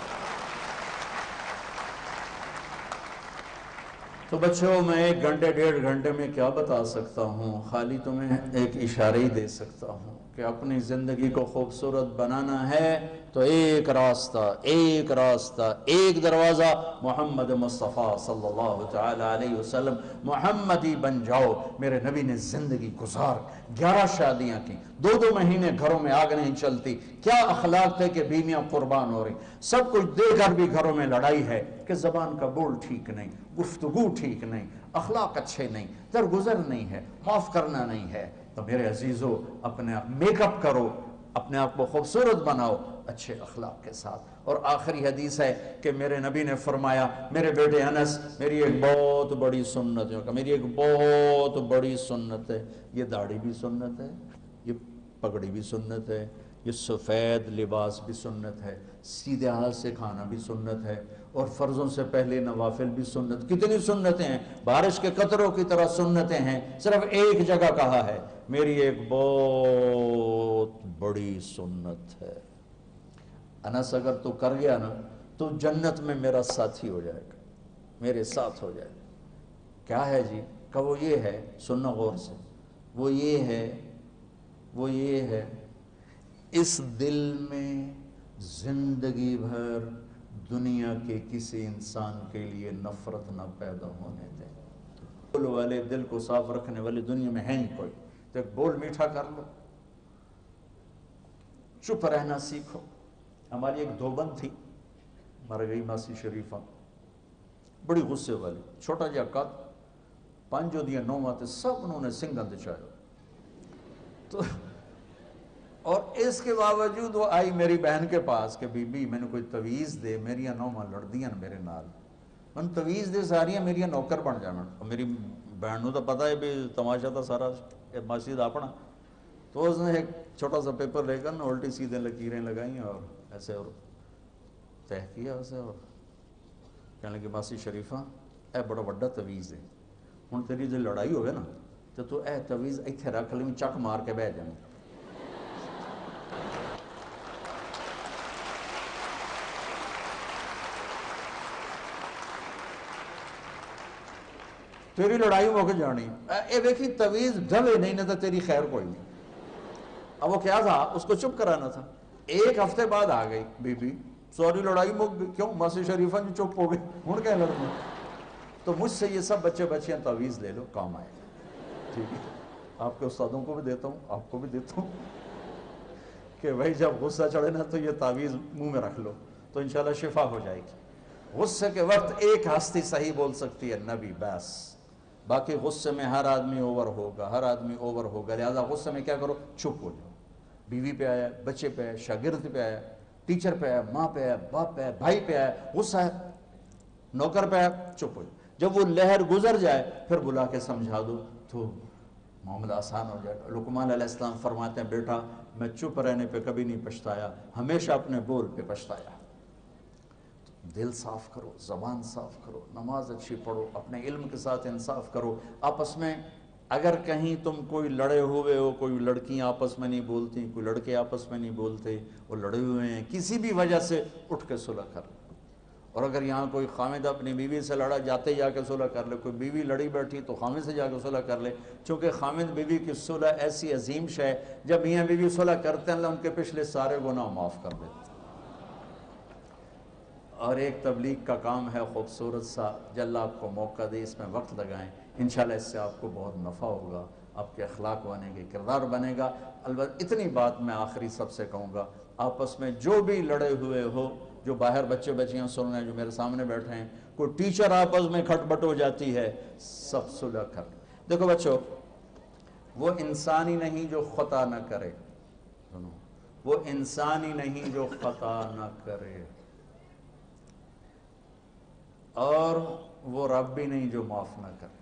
تو بچوں، میں 1 گھنٹے 1.5 گھنٹے میں کیا بتا سکتا ہوں؟ خالی تمہیں ایک اشارہ ہی دے سکتا ہوں کہ اپنی زندگی کو خوبصورت بنانا ہے تو ایک راستہ، ایک دروازہ محمد مصطفیٰ صلی اللہ تعالی علیہ وسلم، محمدی بن جاؤ۔ میرے نبی نے زندگی گزار 11 شادیاں کی، 2 مہینے گھروں میں آگ نہیں چلتی۔ کیا اخلاق تھے کہ بیویاں قربان ہو رہی، سب کچھ دے کر بھی گھروں میں لڑائی ہے کہ زبان کا بول ٹھیک نہیں، گفتگو ٹھیک نہیں، اخلاق اچھے نہیں، درگزر نہیں ہے، معاف کرنا نہیں ہے۔ تو میرے عزیزو اپنے آپ میک اپ کرو، اپنے آپ کو خوبصورت بناؤ اچھے اخلاق کے ساتھ۔ اور آخری حدیث ہے کہ میرے نبی نے فرمایا، میرے بیٹے انس میری ایک بہت بڑی سنت ہے، میری ایک بہت بڑی سنت ہے، یہ داڑھی بھی سنت ہے، یہ پگڑی بھی سنت ہے، یہ سفید لباس بھی سنت ہے، سیدھے ہاتھ سے کھانا بھی سنت ہے، اور فرضوں سے پہلے نوافل بھی سنت۔ کتنی سنتیں ہیں، بارش کے قطروں کی طرح سنتیں ہیں، صرف ایک جگہ کہا ہے میری ایک بہت بڑی سنت ہے۔ انس اگر تو کر گیا نا تو جنت میں میرا ساتھی ہو جائے گا، میرے ساتھ ہو جائے گا۔ کیا ہے جی؟ کہ وہ یہ ہے، سننا غور سے، وہ یہ ہے اس دل میں زندگی بھر دنیا کے کسی انسان کے لیے نفرت نہ پیدا ہونے دیں۔ بول والے، دل کو صاف رکھنے والے دنیا میں ہیں ہی کوئی، تو ایک بول میٹھا کر لو، چپ رہنا سیکھو۔ ہماری ایک دھوبن تھی، مر گئی ماسی شریفہ، بڑی غصے والی، چھوٹا جا قد، پانچوں دیا نو ماتے سب انہوں نے سنگھا دچایا تو، اور اس کے باوجود وہ آئی میری بہن کے پاس کہ بی بی میں نے کوئی تویز دے، میریاں نو ماں لڑ دیاں میرے نال، من تویز دے ساریاں میریاں نوکر بن جانا۔ اور میری بہن نو تو پتہ ہے بھی تماشا تھا سارا ماسی دا اپنا، تو اس نے ایک چھوٹا سا پیپر لے کر الٹی سیدھے لکیریں لگائیں اور ایسے اور طے کیا اسے، اور کہنے لگی ماسی شریفہ اے بڑا بڑا تویز ہے، ہن تیری جو لڑائی ہوئے نا تو اے تویز ایتھے رکھ لیں، چک مار کے بہ جائیں۔ تیری لڑائی مک جانی، اے دیکھی تویز ڈھلے نہیں نہ تو تیری خیر کوئی نہیں۔ اب وہ کیا تھا، اس کو چپ کرانا تھا۔ ایک ہفتے بعد آ گئی بی بی، سوری لڑائی مک گئی، کیوں ماسی شریفہ جو چپ ہو گئی، ہن کیا لڑنا؟ تو مجھ سے یہ سب بچے بچیاں تویز لے لو، کام آئے گا، ٹھیک ہے؟ آپ کے استادوں کو بھی دیتا ہوں، آپ کو بھی دیتا ہوں کہ بھائی جب غصہ چڑھے نا تو یہ تعویذ منہ میں رکھ لو تو انشاءاللہ شفا ہو جائے گی۔ غصے کے وقت ایک ہستی صحیح بول سکتی ہے، نبی، بس۔ باقی غصے میں ہر آدمی اوور ہوگا، ہر آدمی اوور ہوگا، لہذا غصے میں کیا کرو، چپ ہو جاؤ۔ بیوی پہ آیا، بچے پہ آیا، شاگرد پہ آیا، ٹیچر پہ آیا، ماں پہ آیا، باپ پہ آیا، بھائی پہ آیا، غصہ ہے، نوکر پہ آیا، چپ ہو جاؤ۔ جب وہ لہر گزر جائے پھر بلا کے سمجھا دو تو معاملہ آسان ہو جائے گا۔ لقمان علیہ السلام فرماتے ہیں بیٹا میں چپ رہنے پہ کبھی نہیں پچھتایا، ہمیشہ اپنے بول پہ پچھتایا۔ دل صاف کرو، زبان صاف کرو، نماز اچھی پڑھو، اپنے علم کے ساتھ انصاف کرو۔ آپس میں اگر کہیں تم کوئی لڑے ہوئے ہو، کوئی لڑکیاں آپس میں نہیں بولتی، کوئی لڑکے آپس میں نہیں بولتے، وہ لڑے ہوئے ہیں، کسی بھی وجہ سے اٹھ کے صلح کر لو۔ اور اگر یہاں کوئی خامد اپنی بیوی سے لڑا، جاتے جا کے صلح کر لے، کوئی بیوی لڑی بیٹھی تو خامد سے جا کے صلح کر لے، چونکہ خامد بیوی کی صلح ایسی عظیم شے ہے، جب میاں بیوی صلح کرتے ہیں اللہ ان کے پچھلے سارے گناہ معاف کر دیتے ہیں۔ اور ایک تبلیغ کا کام ہے خوبصورت سا، جو اللہ آپ کو موقع دے اس میں وقت لگائیں، انشاءاللہ اس سے آپ کو بہت نفع ہوگا، آپ کے اخلاق بنے گے، کردار بنے گا۔ البتہ اتنی بات میں آخری سب سے کہوں گا، آپس میں جو بھی لڑے ہوئے ہو، جو باہر بچے بچیاں سن رہے ہیں، جو میرے سامنے بیٹھے ہیں، کوئی ٹیچر آپس میں کھٹ بٹ ہو جاتی ہے، سب صلح کر۔ دیکھو بچوں، وہ انسان ہی نہیں جو خطا نہ کرے، وہ انسان ہی نہیں جو خطا نہ کرے، اور وہ رب بھی نہیں جو معاف نہ کرے۔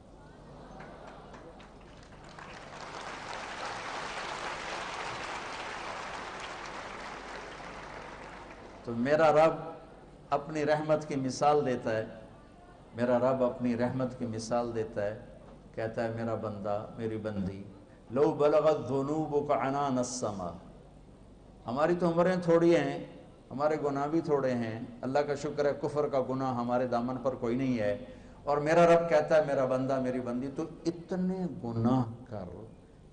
تو میرا رب اپنی رحمت کی مثال دیتا ہے، میرا رب اپنی رحمت کی مثال دیتا ہے، کہتا ہے میرا بندہ، میری بندی، لو بلغت ذنوبک عنان السما، ہماری تو عمریں تھوڑی ہیں، ہمارے گناہ بھی تھوڑے ہیں، اللہ کا شکر ہے کفر کا گناہ ہمارے دامن پر کوئی نہیں ہے، اور میرا رب کہتا ہے میرا بندہ، میری بندی، تو اتنے گناہ کر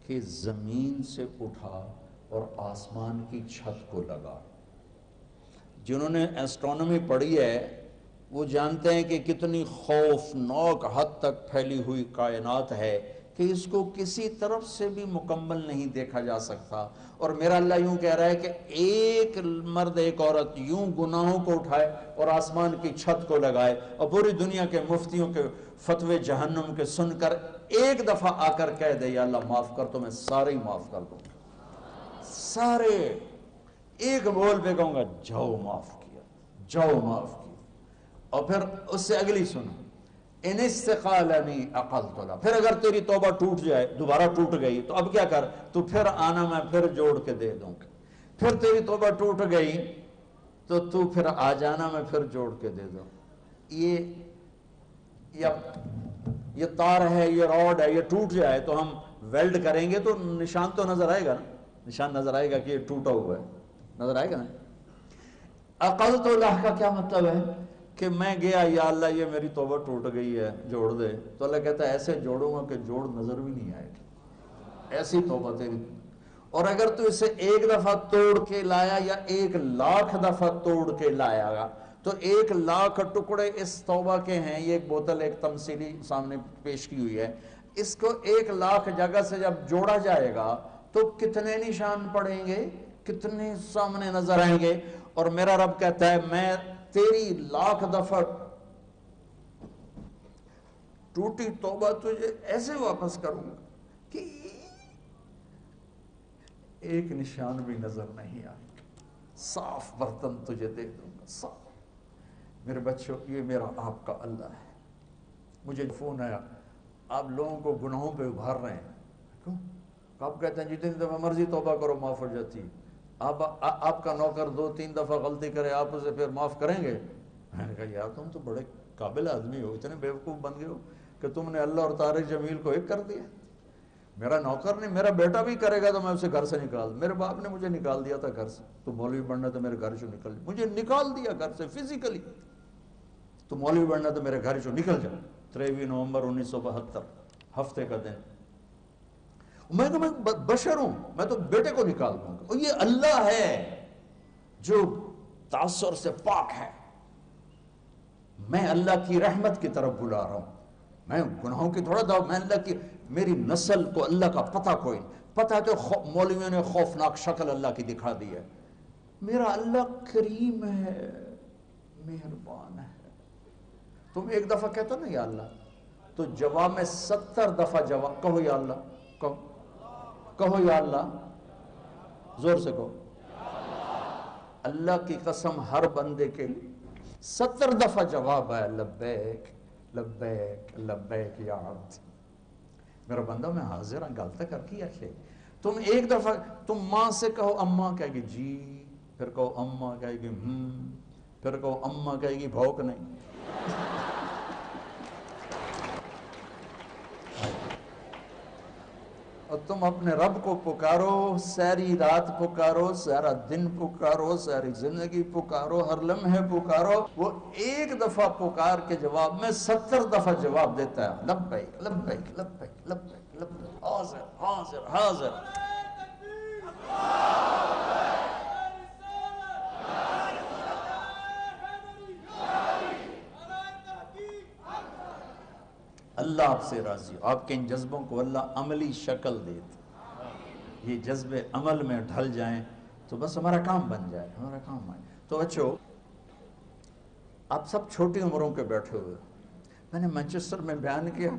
کہ زمین سے اٹھا اور آسمان کی چھت کو لگا۔ جنہوں نے ایسٹرونومی پڑھی ہے وہ جانتے ہیں کہ کتنی خوفناک حد تک پھیلی ہوئی کائنات ہے، کہ اس کو کسی طرف سے بھی مکمل نہیں دیکھا جا سکتا. اور میرا اللہ یوں کہہ رہا ہے کہ ایک مرد ایک عورت یوں گناہوں کو اٹھائے اور آسمان کی چھت کو لگائے اور پوری دنیا کے مفتیوں کے فتوے جہنم کے سن کر ایک دفعہ آ کر کہہ دے یا اللہ معاف کر، تو میں سارے ہی معاف کر دوں گا. سارے ایک بول پہ کہوں گا جاؤ معاف کیا، جاؤ معاف کیا. اور پھر اس سے اگلی سنو، ان استقالنی عقلت لہ، پھر اگر تیری توبہ ٹوٹ جائے، دوبارہ ٹوٹ گئی تو اب کیا کر، تو پھر آنا میں پھر جوڑ کے دے دوں گا. پھر تیری توبہ ٹوٹ گئی تو پھر آ جانا میں پھر جوڑ کے دے دوں. یہ تار ہے، یہ راڈ ہے، یہ ٹوٹ جائے تو ہم ویلڈ کریں گے تو نشان تو نظر آئے گا نا، نشان نظر آئے گا کہ یہ ٹوٹا ہوا ہے، نظر آئے گا نا. عقلت لہ کا کیا مطلب ہے کہ میں گیا یا اللہ یہ میری توبہ ٹوٹ گئی ہے جوڑ دے، تو اللہ کہتا ہے ایسے جوڑوں گا کہ جوڑ نظر بھی نہیں آئے گی، ایسی توبہ تیری. اور اگر تو اسے ایک دفعہ توڑ کے لایا یا 1,00,000 دفعہ توڑ کے لایا گا تو 1,00,000 ٹکڑے اس توبہ کے ہیں. یہ ایک بوتل ایک تمثیلی سامنے پیش کی ہوئی ہے، اس کو 1,00,000 جگہ سے جب جوڑا جائے گا تو کتنے نشان پڑیں گے، کتنے سامنے نظر آئیں گے. اور میرا رب کہتا ہے میں تیری 1,00,000 دفعہ ٹوٹی توبہ تجھے ایسے واپس کروں گا کہ ایک نشان بھی نظر نہیں آئے گا، صاف برتن تجھے دے دوں گا صاف. میرے بچوں یہ میرا آپ کا اللہ ہے. مجھے فون آیا آپ لوگوں کو گناہوں پہ ابھار رہے ہیں، کیوں؟ آپ کہتے ہیں جتنی دفعہ مرضی توبہ کرو معاف ہو جاتی ہے. آپ کا نوکر 2-3 دفعہ غلطی کرے آپ اسے پھر معاف کریں گے؟ میں نے کہا یار تم تو بڑے قابل آدمی ہو، اتنے بیوقوف بن گئے ہو کہ تم نے اللہ اور طارق جمیل کو ایک کر دیا. میرا نوکر نہیں، میرا بیٹا بھی کرے گا تو میں اسے گھر سے نکال. میرے باپ نے مجھے نکال دیا تھا گھر سے، تو مولوی بننا تو میرے گھر سے نکل، مجھے نکال دیا گھر سے فزیکلی، تو مولوی بننا تو میرے گھر سے نکل جا. 23 نومبر 1972 ہفتے کا دن. میں تو بشر ہوں، میں تو بیٹے کو نکال دوں گا. اور یہ اللہ ہے جو تعصر سے پاک ہے. میں اللہ کی رحمت کی طرف بلا رہا ہوں، میں گناہوں کی تھوڑا دعوت. میں اللہ کی، میری نسل کو اللہ کا پتہ کوئی نہیں. پتہ تو مولویوں نے خوفناک شکل اللہ کی دکھا دی ہے. میرا اللہ کریم ہے، مہربان ہے. تم ایک دفعہ کہتا نا یا اللہ تو جواب میں 70 دفعہ جواب کہو یا اللہ، کہو یا اللہ، زور سے کہو. اللہ کی قسم ہر بندے کے لیے 70 دفعہ جواب ہے لبیک لبیک لبیک یا عبد. میرا بندہ میں حاضر ہوں، غلط کر کی ہے. تم ایک دفعہ تم ماں سے کہو اماں کہے گی جی، پھر کہو اماں کہے گی پھر کہو اماں کہے گی بھوک نہیں. اور تم اپنے رب کو پکارو، ساری رات پکارو، سارا دن پکارو، ساری زندگی پکارو، ہر لمحے پکارو. وہ ایک دفعہ پکار کے جواب میں 70 دفعہ جواب دیتا ہے لبیک لبیک لبیک لبیک لبیک، حاضر حاضر حاضر. اللہ آپ سے راضی ہو. آپ کے ان جذبوں کو اللہ عملی شکل دیتے، یہ جذبے عمل میں ڈھل جائیں تو بس ہمارا کام بن جائے، ہمارا کام آئے. تو بچو آپ سب چھوٹی عمروں کے بیٹھے ہوئے. میں نے مانچسٹر میں بیان کیا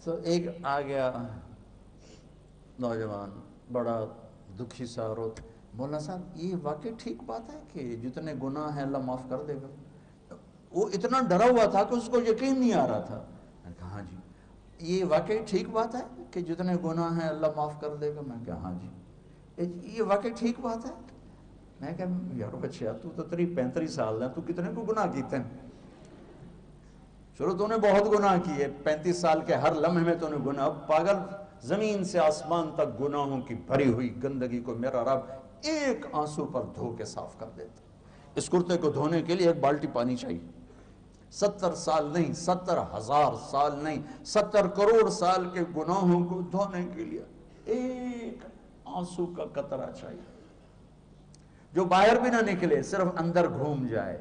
تو ایک آ گیا نوجوان بڑا دکھی سا روتا، مولانا صاحب یہ واقعی ٹھیک بات ہے کہ جتنے گناہ ہیں اللہ معاف کر دے گا؟ وہ اتنا ڈرا ہوا تھا کہ اس کو یقین نہیں آ رہا تھا. میں نے کہا ہاں جی. یہ واقعی ٹھیک بات ہے کہ جتنے گناہ ہیں اللہ معاف کر دے گا؟ میں کہا ہاں جی. یہ واقعی ٹھیک بات ہے؟ میں کہا یار بچہ تو 35 سال ہے، تو کتنے کو گناہ کیتے ہیں؟ چلو تو نے بہت گناہ کیے، 35 سال کے ہر لمحے میں تو نے گناہ. پاگل، زمین سے آسمان تک گناہوں کی بھری ہوئی گندگی کو میرا رب ایک آنسو پر دھو کے صاف کر دیتا. اس کرتے کو دھونے کے لیے 1 بالٹی پانی چاہیے. 70 سال نہیں، 70,000 سال نہیں، 70 کروڑ سال کے گناہوں کو دھونے کے لیے ایک آنسو کا قطرہ چاہیے، جو باہر بھی نہ نکلے، صرف اندر گھوم جائے.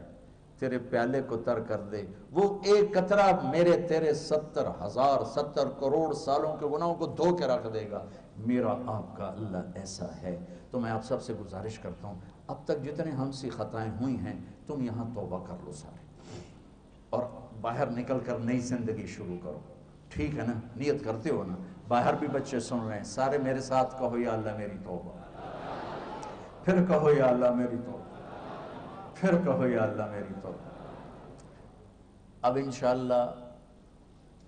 تیرے پیالے کو تر کر دے. وہ ایک قطرہ میرے تیرے 70,000 70 کروڑ سالوں کے گناہوں کو دھو کے رکھ دے گا. میرا آپ کا اللہ ایسا ہے. تو میں آپ سب سے گزارش کرتا ہوں، اب تک جتنے ہم سے خطائیں ہوئی ہیں تم یہاں توبہ کر لو سارے، اور باہر نکل کر نئی زندگی شروع کرو. ٹھیک ہے نا؟ نیت کرتے ہو نا؟ باہر بھی بچے سن رہے ہیں، سارے میرے ساتھ کہو یا اللہ میری توبہ، پھر کہو یا اللہ میری توبہ، پھر کہو یا اللہ میری توبہ. اب انشاءاللہ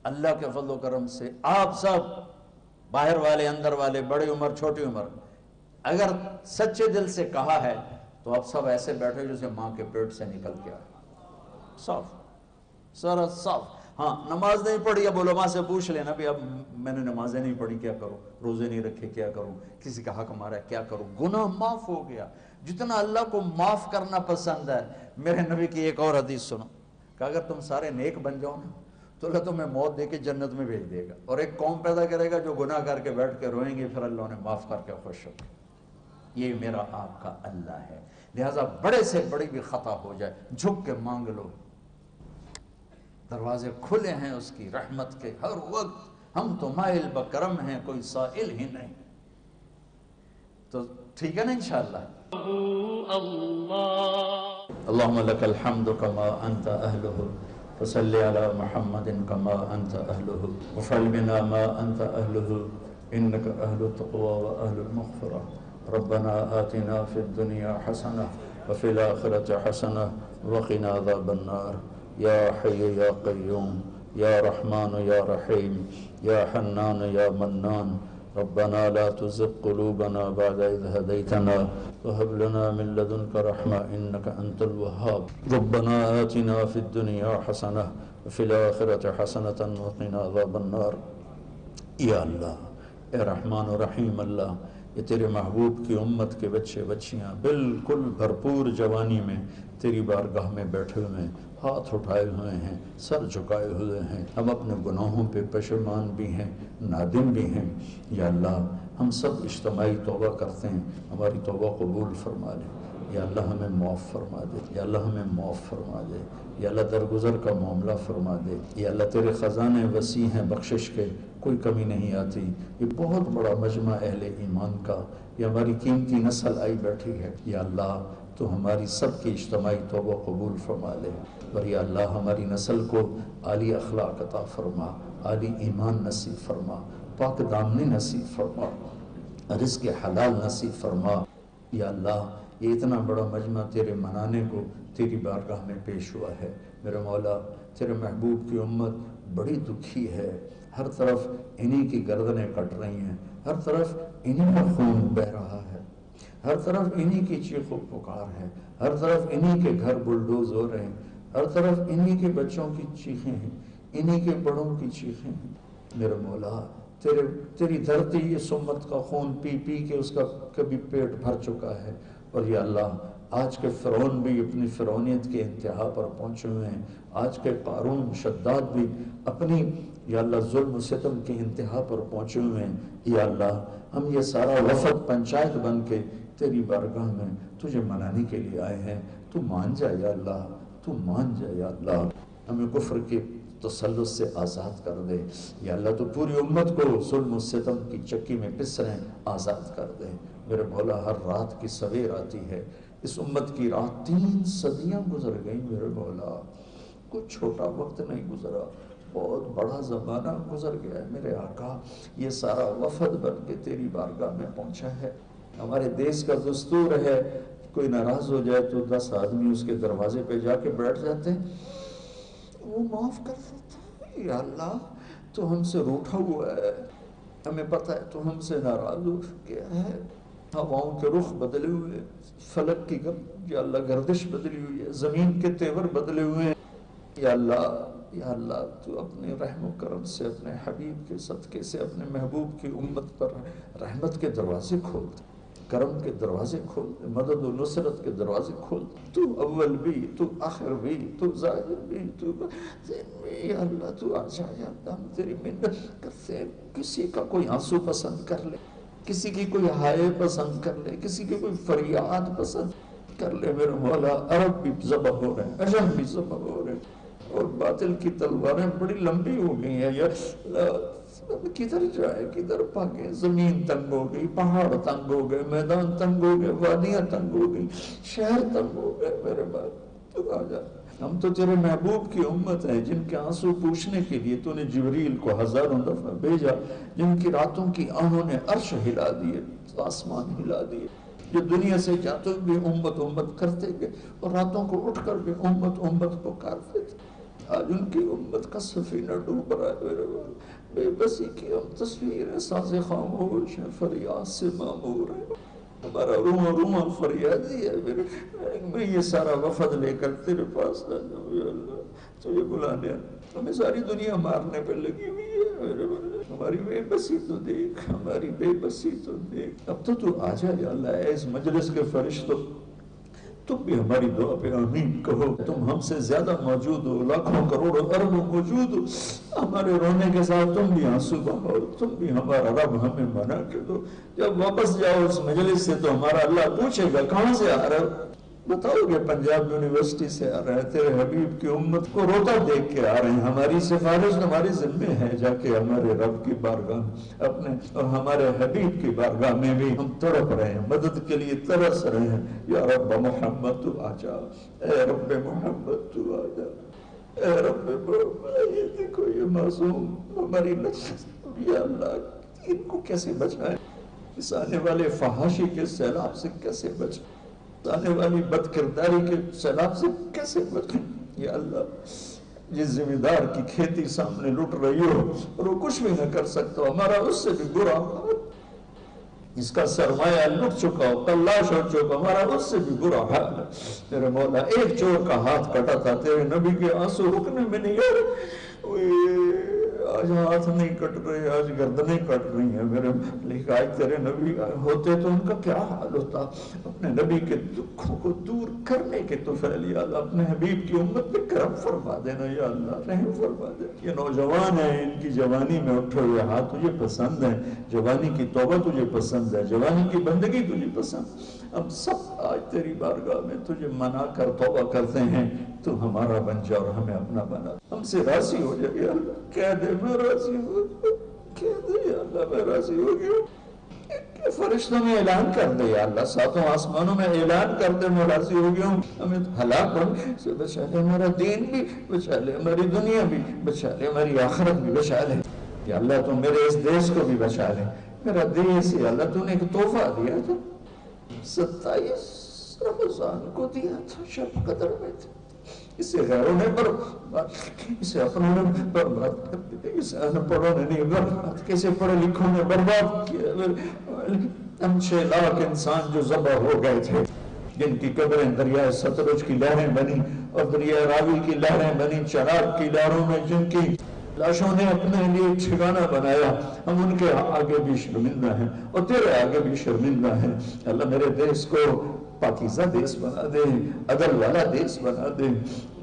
اللہ کے فضل و کرم سے آپ سب باہر والے اندر والے، بڑی عمر چھوٹی عمر، اگر سچے دل سے کہا ہے تو آپ سب ایسے بیٹھے جیسے ماں کے پیٹ سے نکل کے آئے، صاف سارا صاف. ہاں نماز نہیں پڑھی، اب علماء سے پوچھ لینا بھی اب میں نے نمازیں نہیں پڑھی کیا کروں، روزے نہیں رکھے کیا کروں، کسی کا حق مارا ہے کیا کروں. گناہ معاف ہو گیا. جتنا اللہ کو معاف کرنا پسند ہے، میرے نبی کی ایک اور حدیث سنو کہ اگر تم سارے نیک بن جاؤ نا تو اللہ تمہیں موت دے کے جنت میں بھیج دے گا، اور ایک قوم پیدا کرے گا جو گناہ کر کے بیٹھ کے روئیں گے، پھر اللہ انہیں معاف کر کے خوش ہو. یہ میرا آپ کا اللہ ہے. لہٰذا بڑے سے بڑی بھی خطا ہو جائے جھک کے مانگ لو، دروازے کھلے ہیں اس کی رحمت کے ہر وقت. ہم تو مائل بکرم ہیں، کوئی سائل ہی نہیں. تو ٹھیک ہے نا انشاءاللہ. اللہم لک الحمد کما انت اہلہ، فصلی علی محمد کما انت اہلہ، وفعل بنا ما انت اہلہ، انک اہل التقوی و اہل المغفرہ. ربنا آتنا فی الدنیا حسنہ وفی الآخرۃ حسنہ وقنا عذاب النار. یا حی یا قیوم یا رحمان یا رحیم یا حنان یا منان. ربنا لا تزغ قلوبنا بعد إذ هديتنا وهب لنا من لدنك رحمة إنك أنت الوهاب. ربنا آتنا في الدنيا حسنة وفي الآخرة حسنة وقنا عذاب النار. یا اللہ، اے رحمان و رحیم اللہ، یہ تیرے محبوب کی امت کے بچے بچیاں بالکل بھرپور جوانی میں تیری بارگاہ میں بیٹھے ہوئے ہیں، ہاتھ اٹھائے ہوئے ہیں، سر جھکائے ہوئے ہیں. ہم اپنے گناہوں پہ پشیمان بھی ہیں، نادم بھی ہیں. یا اللہ ہم سب اجتماعی توبہ کرتے ہیں، ہماری توبہ قبول فرما لے. یا اللہ ہمیں معاف فرما دے، یا اللہ ہمیں معاف فرما دے، یا اللہ درگزر کا معاملہ فرما دے. یا اللہ تیرے خزانے وسیع ہیں بخشش کے، کوئی کمی نہیں آتی. یہ بہت بڑا مجمع اہل ایمان کا، یہ ہماری قیمتی نسل آئی بیٹھی ہے. یا اللہ تو ہماری سب کی اجتماعی توبہ قبول فرما لے. اور یا اللہ ہماری نسل کو عالی اخلاق عطا فرما، عالی ایمان نصیب فرما، پاک دامنی نصیب فرما، رزق حلال نصیب فرما. یا اللہ یہ اتنا بڑا مجمع تیرے منانے کو تیری بارگاہ میں پیش ہوا ہے. میرے مولا تیرے محبوب کی امت بڑی دکھی ہے، ہر طرف انہی کی گردنیں کٹ رہی ہیں، ہر طرف انہی کا خون بہہ رہا ہے، ہر طرف انہی کی چیخ و پکار ہے، ہر طرف انہی کے گھر بلڈوز ہو رہے ہیں، ہر طرف انہی کے بچوں کی چیخیں ہیں، انہی کے بڑوں کی چیخیں ہیں. میرے مولا تیری دھرتی اس امت کا خون پی پی کے اس کا کبھی پیٹ بھر چکا ہے. اور یا اللہ آج کے فرعون بھی اپنی فرعونیت کے انتہا پر پہنچے ہوئے ہیں، آج کے قارون شداد بھی اپنی یا اللہ ظلم و ستم کے انتہا پر پہنچے ہوئے ہیں. یا اللہ ہم یہ سارا وفد پنچایت بن کے تیری بارگاہ میں تجھے منانے کے لیے آئے ہیں. تو مان جا یا اللہ، تو مان جا یا اللہ، ہمیں کفر کے تسلط سے آزاد کر دے. یا اللہ تو پوری امت کو ظلم و ستم کی چکی میں پس رہے آزاد کر دے. میرے مولا ہر رات کی سویر آتی ہے، اس امت کی رات 3 صدیاں گزر گئیں. میرے مولا کوئی چھوٹا وقت نہیں گزرا، بہت بڑا زمانہ گزر گیا ہے. میرے آقا یہ سارا وفد بن کے تیری بارگاہ میں پہنچا ہے. ہمارے دیش کا دستور ہے کوئی ناراض ہو جائے تو 10 آدمی اس کے دروازے پہ جا کے بیٹھ جاتے ہیں، وہ معاف کر دیتا ہے. یا اللہ تو ہم سے روٹھا ہوا ہے، ہمیں پتہ ہے تو ہم سے ناراض ہو گیا ہے. ہواؤں کے رخ بدلے ہوئے، فلک کی یا اللہ گردش بدلی ہوئی ہے، زمین کے تیور بدلے ہوئے ہیں. یا اللہ تو اپنے رحم و کرم سے اپنے حبیب کے صدقے سے اپنے محبوب کی امت پر رحمت کے دروازے کھول دے، کرم کے دروازے کھول دے، مدد و نصرت کے دروازے کھول دے. تو اول بھی، تو آخر بھی، تو ظاہر بھی، تو باطن بھی. یا اللہ تو آ جا. یا اللہ ہم تیری منت کرتے ہیں، کسی کا کوئی آنسو پسند کر لے، کسی کی کوئی ہائے پسند کر لے، کسی کی کوئی فریاد پسند، کر لے میرے مولا. عرب بھی ذبح ہو رہے ہیں, عجم بھی ذبح ہو رہے ہیں, اور باطل کی تلواریں بڑی لمبی ہو گئی ہیں. یا کدھر جائے کدھر بھاگے؟ زمین تنگ ہو گئی, پہاڑ تنگ ہو گئے, میدان تنگ ہو گئے, وادیاں تنگ ہو گئی, شہر تنگ ہو گئے. میرے باپ تو آ جا. ہم تو تیرے محبوب کی امت ہے جن کے آنسو پوچھنے کے لیے تو نے جبریل کو ہزاروں دفعہ بھیجا, جن کی راتوں کی آنوں نے عرش ہلا دیے, آسمان ہلا دیے, جو دنیا سے جاتے بھی امت امت کرتے گئے اور راتوں کو اٹھ کر بھی امت امت پکارتے تھے. آج ان کی امت کا سفینہ ڈوب رہا ہے. میرے بے بسی کی ہم تصویریں ساز خاموش ہیں, فریاد سے معمور ہیں. ہمارا روما روما فریادی ہے. میں یہ سارا وفد لے کر تیرے پاس آ جاؤں یا اللہ, تجھے بلانے. ہمیں ساری دنیا مارنے پہ لگی ہوئی ہے. ہماری بے بسی تو دیکھ, ہماری بے بسی تو دیکھ. اب تو آ جا یا اللہ. اس مجلس کے فرشتوں تم بھی ہماری دعا پہ آمین کہو. تم ہم سے زیادہ موجود ہو, لاکھوں کروڑوں اربوں موجود ہو. ہمارے رونے کے ساتھ تم بھی آنسو بہاؤ, تم بھی ہمارا رب ہمیں بنا کے دو. جب واپس جاؤ اس مجلس سے تو ہمارا اللہ پوچھے گا کہاں سے آ رہے ہو؟ بتاؤ گے پنجاب یونیورسٹی سے آ رہے ہیں, تیرے حبیب کی امت کو روتا دیکھ کے آ رہے ہیں. ہماری سفارش ہماری ذمہ ہے, جا کے ہمارے رب کی بارگاہ اپنے اور ہمارے حبیب کی بارگاہ میں بھی ہم تڑپ رہے ہیں, مدد کے لیے ترس رہے ہیں. یا رب محمد تو آ جا, اے رب محمد تو آ جا, اے رب محمد. یہ دیکھو یہ معصوم ہماری نسل, یا اللہ ان کو کیسے بچائیں, اس آنے والے فحاشی کے سیلاب سے کیسے بچائیں, آنے والی بد کرداری کے سیلاب سے کیسے بچیں. یا اللہ جس ذمہ دار کی کھیتی سامنے لٹ رہی ہو اور وہ کچھ بھی نہ کر سکتا, ہمارا اس سے بھی برا, جس کا سرمایہ لٹ چکا ہو, تلاش ہو چکا, ہمارا اس سے بھی برا حال ہے. میرے مولا ایک چور کا ہاتھ کٹا تھا, تیرے نبی کے آنسو رکنے میں نہیں آ رہے. آج ہاتھ نہیں کٹ رہے, آج گردنیں کٹ رہی ہیں. میرے لیکن آج تیرے نبی ہوتے تو ان کا کیا حال ہوتا. اپنے نبی کے دکھوں کو دور کرنے کے تو فعل, یا اللہ اپنے حبیب کی امت پہ کرم فرما دینا, یا اللہ رحم فرما دینا. یہ نوجوان ہیں, ان کی جوانی میں اٹھے ہوئے ہاتھ تجھے پسند ہے, جوانی کی توبہ تجھے پسند ہے, جوانی کی بندگی تجھے پسند. ہم سب آج تیری بارگاہ میں تجھے منا کر توبہ کرتے ہیں, تو ہمارا بن جا اور ہمیں اپنا بنا, ہم سے راضی ہو جائے. یا اللہ کہہ دے میں راضی ہو, کہہ دے یا اللہ میں راضی ہو گیا. فرشتوں میں اعلان کر دے یا اللہ, ساتوں آسمانوں میں اعلان کر دے میں راضی ہو گیا ہوں. ہمیں ہلاک ہونے سے بچا لے, ہمارا دین بھی بچا لے, ہماری دنیا بھی بچا لے, ہماری آخرت بھی بچا لے. یا اللہ تو میرے اس دیش کو بھی بچا لے. میرا دیش یا اللہ تو نے ایک تحفہ دیا تھا, 27 رمضان کو دیا تھا, شب قدر میں تھا. اسے غیروں نے برباد, اسے اپنوں نے برباد کر دیا, اسے انپڑھوں نے نہیں برباد, کیسے پڑھے لکھوں نے برباد کیا. ہم 6 لاکھ انسان جو ذبح ہو گئے تھے, جن کی قبریں دریائے ستلج کی لہریں بنی اور دریائے راوی کی لہریں بنی, چناب کی لہروں میں جن کی لاشوں نے اپنے لیے ٹھکانہ بنایا, ہم ان کے آگے بھی شرمندہ ہیں اور تیرے آگے بھی شرمندہ ہیں. اللہ میرے دیش کو پاکیزہ دیش بنا دے, عدل والا دیش بنا دے,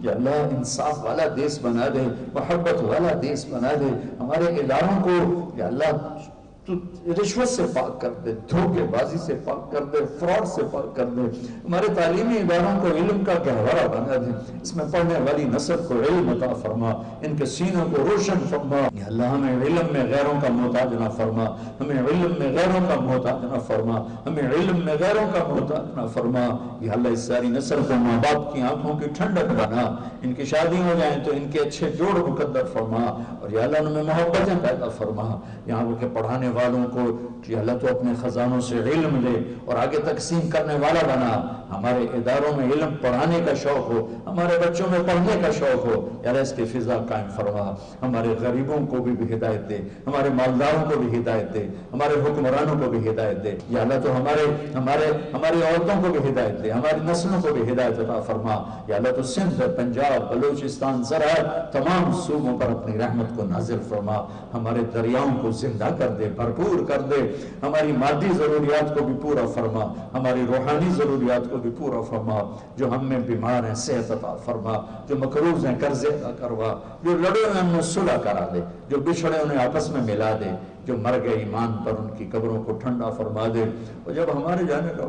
یا اللہ انصاف والا دیش بنا دے, محبت والا دیش بنا دے. ہمارے اداروں کو یا اللہ تو رشوت سے پاک کر دے, دھوکے بازی سے پاک کر دے, فراڈ سے پاک کر دے. ہمارے تعلیمی اداروں کو علم کا گہوارہ بنا دے, اس میں پڑھنے والی نسل کو علم عطا فرما, ان کے سینوں کو روشن فرما. یا اللہ ہمیں علم میں غیروں کا محتاج نہ فرما, ہمیں علم میں غیروں کا محتاج نہ فرما, ہمیں علم میں غیروں کا محتاج نہ فرما. یا اللہ اس ساری نسل کو ماں باپ کی آنکھوں کی ٹھنڈک بنا, ان کی شادی ہو جائیں تو ان کے اچھے جوڑ مقدر فرما, اور یا اللہ ان میں محبتیں پیدا فرما. یہاں کے پڑھانے والوں کو یا اللہ تو اپنے خزانوں سے علم دے اور آگے تقسیم کرنے والا بنا. ہمارے اداروں میں علم پڑھانے کا شوق ہو, ہمارے بچوں میں پڑھنے کا شوق ہو. یا اللہ اس کی فضا قائم فرما. ہمارے غریبوں کو بھی ہدایت دے, ہمارے مالداروں کو بھی ہدایت دے, ہمارے حکمرانوں کو بھی ہدایت دے. یا اللہ تو ہماری عورتوں کو بھی ہدایت دے, ہماری نسلوں کو بھی ہدایت عطا فرما. یا اللہ تو سندھ, پنجاب, بلوچستان, زراعت تمام صوبوں پر اپنی رحمت کو نازل فرما. ہمارے دریاؤں کو زندہ کر دے, بھرپور کر دے. ہماری مادی ضروریات کو بھی پورا فرما, ہماری روحانی ضروریات کو بھی پورا فرما. جو ہم میں بیمار ہیں صحت عطا فرما, جو مقروض ہیں قرضے عطا کروا, جو لڑے ہوئے انہیں صلح کرا دے, جو بچھڑے انہیں آپس میں ملا دے, جو مر گئے ایمان پر ان کی قبروں کو ٹھنڈا فرما دے. اور جب ہمارے جانے کا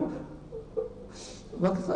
وقت